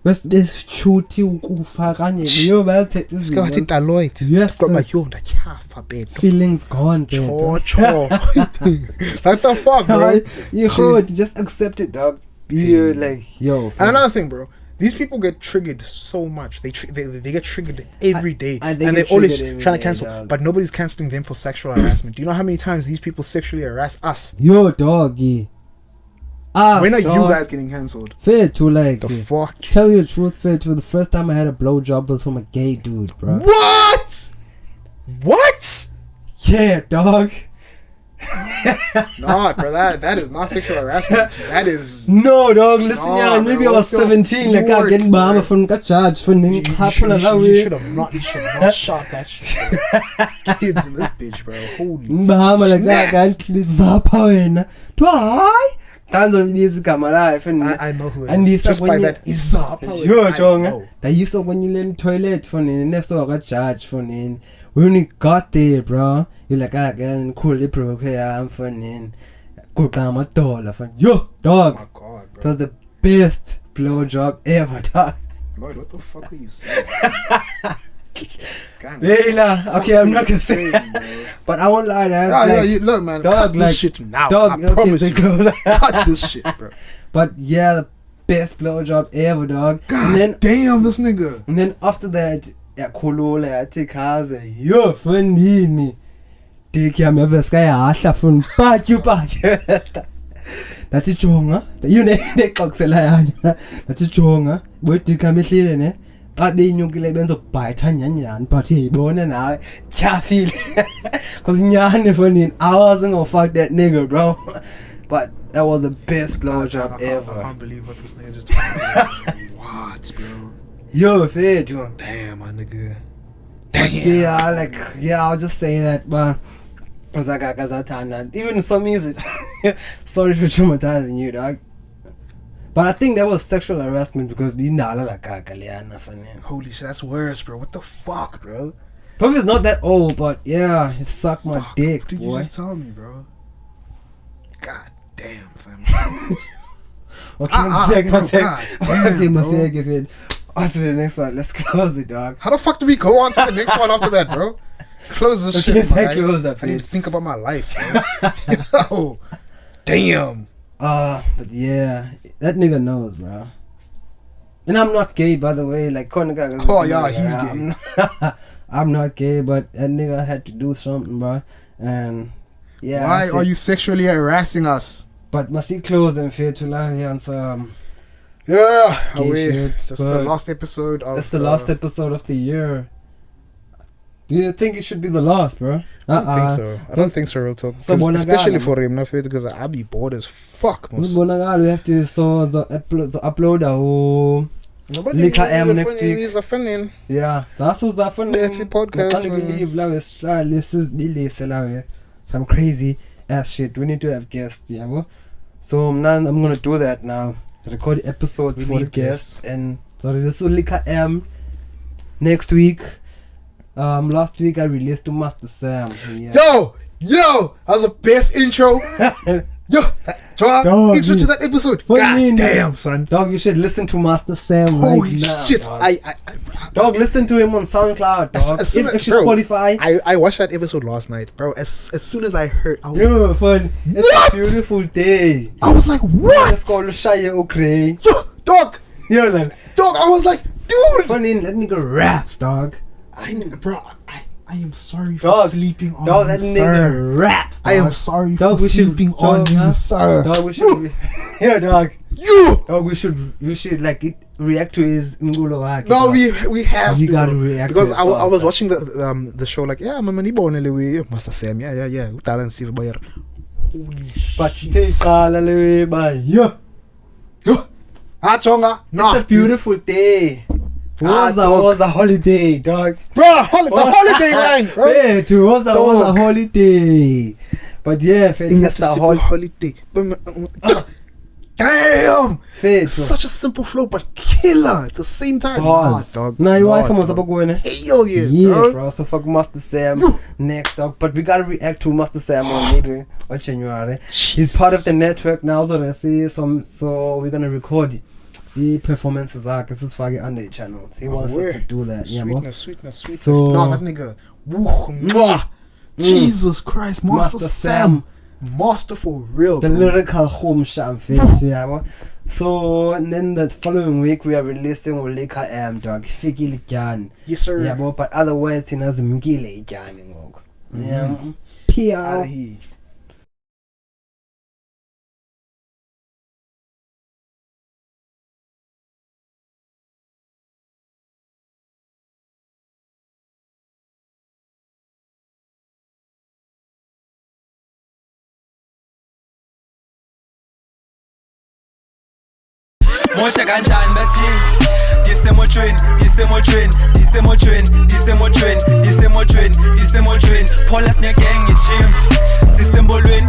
best this chuti ukufa kanye yo bayathethe Skathi izinto Taloid. yes Got my sis. yo ndachafa beto. feelings gone better. Cho. What the fuck, bro? You heard, just accept it, dog. Be like, yo. And another thing, bro. These people get triggered so much. They get triggered every day, and and they they're always triggered every trying to day, cancel. dog. But nobody's canceling them for sexual harassment. Do you know how many times these people sexually harass us? Yo, doggy. When are you guys getting cancelled? Fair to like. The fuck? Tell you the truth, fair to. The first time I had a blowjob was from a gay dude, bro. What? What? Yeah, dog. Nah, bro, that is not sexual harassment. That is. No, dog, listen, Nah, yeah, maybe I bro, was what the 17, like I fuck, get Bahama bro? from the charge for the You happen that should way. have not. You should not shot that shit. Bro. Kids in this bitch, bro. Holy. Bahama like that, snaps. can't zappa wena. Twa, that's all music my life, and I know who it and is. this Just by that, Yo, Jonga. That used to when you in toilet for nini, next to I charge for nini. When we got there, bro, you like I can cool the program for nini. Go down my dollar for yo, dog. Oh my god, It bro. was the best blowjob ever, dog. Lloyd, what the fuck are you saying? Okay, I'm not gonna say, but I won't lie, man. Look, man, dog, cut like, this shit now. dog, I promise okay, you. close. Cut this shit, bro. But yeah, the best blowjob ever, dog. God damn, this nigga. And then after that, yeah, khulula yathi khaze yo fondini dick yami yaveska yahla fun patyu that's jonga you nexoxela yanya that's jonga boydick yami ehlile ne xa beyinyukile benzobhayitha nyanyani but yibona nawe tyhafile cause nyane fondini I wasn't gonna fuck that nigga, bro. But that was the best blowjob ever. I can't believe what this nigga just told me. What, bro? Yo, fair, John. Damn, my nigga. Yeah, I'll just say that, but even some music. Sorry for traumatizing you, dog. But I think that was sexual harassment because we Holy shit, that's worse, bro. What the fuck, bro? probably it's not that old, but yeah, he sucked my dick, What did you boy. just tell me, bro? God damn, fam. Okay, bro, God damn, bro. give it. On to the next one. Let's close it, dog. How the fuck do we go on to the next one after that, bro? Close this Okay, shit, my guy. close that, I need please. to think about my life, bro. Yo, damn. But yeah, that nigga knows, bro. And I'm not gay, by the way. Like, Oh, yeah, he's gay. I'm not gay, but that nigga had to do something, bro. And yeah. Why are you sexually harassing us? But must he close and fair to lie and some Yeah, gay shit. that's the last episode of. That's the last episode of the year. Do you think it should be the last, bro? I don't think so. I don't think so, real talk. So 'Cause especially bonagala, for him, not because I'll be bored as fuck. most- We have to upload our Lika M next week. He's offending. yeah. That's what's that fun. It's a podcast, man. This is some crazy ass shit. We need to have guests, yeah, bro. So now I'm gonna do that now. Record episodes We for the need guests, guests. and so this will Lika M next week. Last week I released to Master Sam. Yeah. Yo, that was the best intro. Yo, Dog, intro to dude. that episode. What God do you mean, damn, son. Dog, you should listen to Master Sam Holy right now. shit. Dog. Dog, listen to him on SoundCloud, dog. As soon If as- actually bro, Spotify. I watched that episode last night, bro. As soon as I heard, I was, Yo, fun. It's What? a beautiful day. I was like, Let's go what? to Shaya Okray. Yo, dog, Yo, like, I was like, dude. funny, that nigga raps, dog. I am sorry for Dog, sleeping on Dog, you, that sir. nigga raps, dog. I am sorry Dog, for we should- sleeping on dog, you, huh? sir. Dog, we should. Yo, dog. You. Dog, we should like react to his Ngulo Waki. No, dog. we have You to, gotta bro. react because to I yourself, was dog. watching the show like yeah, I'm a Master Sam, yeah. Utala and Silver Boyer. Holy But shit. take all by yo. Chonga. No. It's a beautiful day. dog. Was a holiday, dog. Bro, the holiday line, bro. Yeah, it was a Dog. holiday. But yeah, That's a simple holiday. Damn! Fair, Such a simple flow, but killer at the same time. pause. Nah, dog. Now your wife Nah, was dog. up going. Hell yeah, Yeah, bro. bro. So fuck Master Sam next, dog. But we gotta react to Master Sam on maybe or January. He's part of the network now, so they say some. So we're gonna record the performances. This is fucking under the channel. He wants us to do that. Yeah, bro. Sweetness. So- No, that nigga. Woo, mwah. Jesus Christ, Master Sam. Master for real, The bro. lyrical home sham fit, yeah, bro. So and then the following week we are releasing Ulika M, dog. Fikile Jan. Yes, sir. Yeah, bro. But otherwise, he has Mgile Jan. Yeah. Outta PR. here. Moshe kanjani bathini disemotweni Paula sine gang itching sisembolweni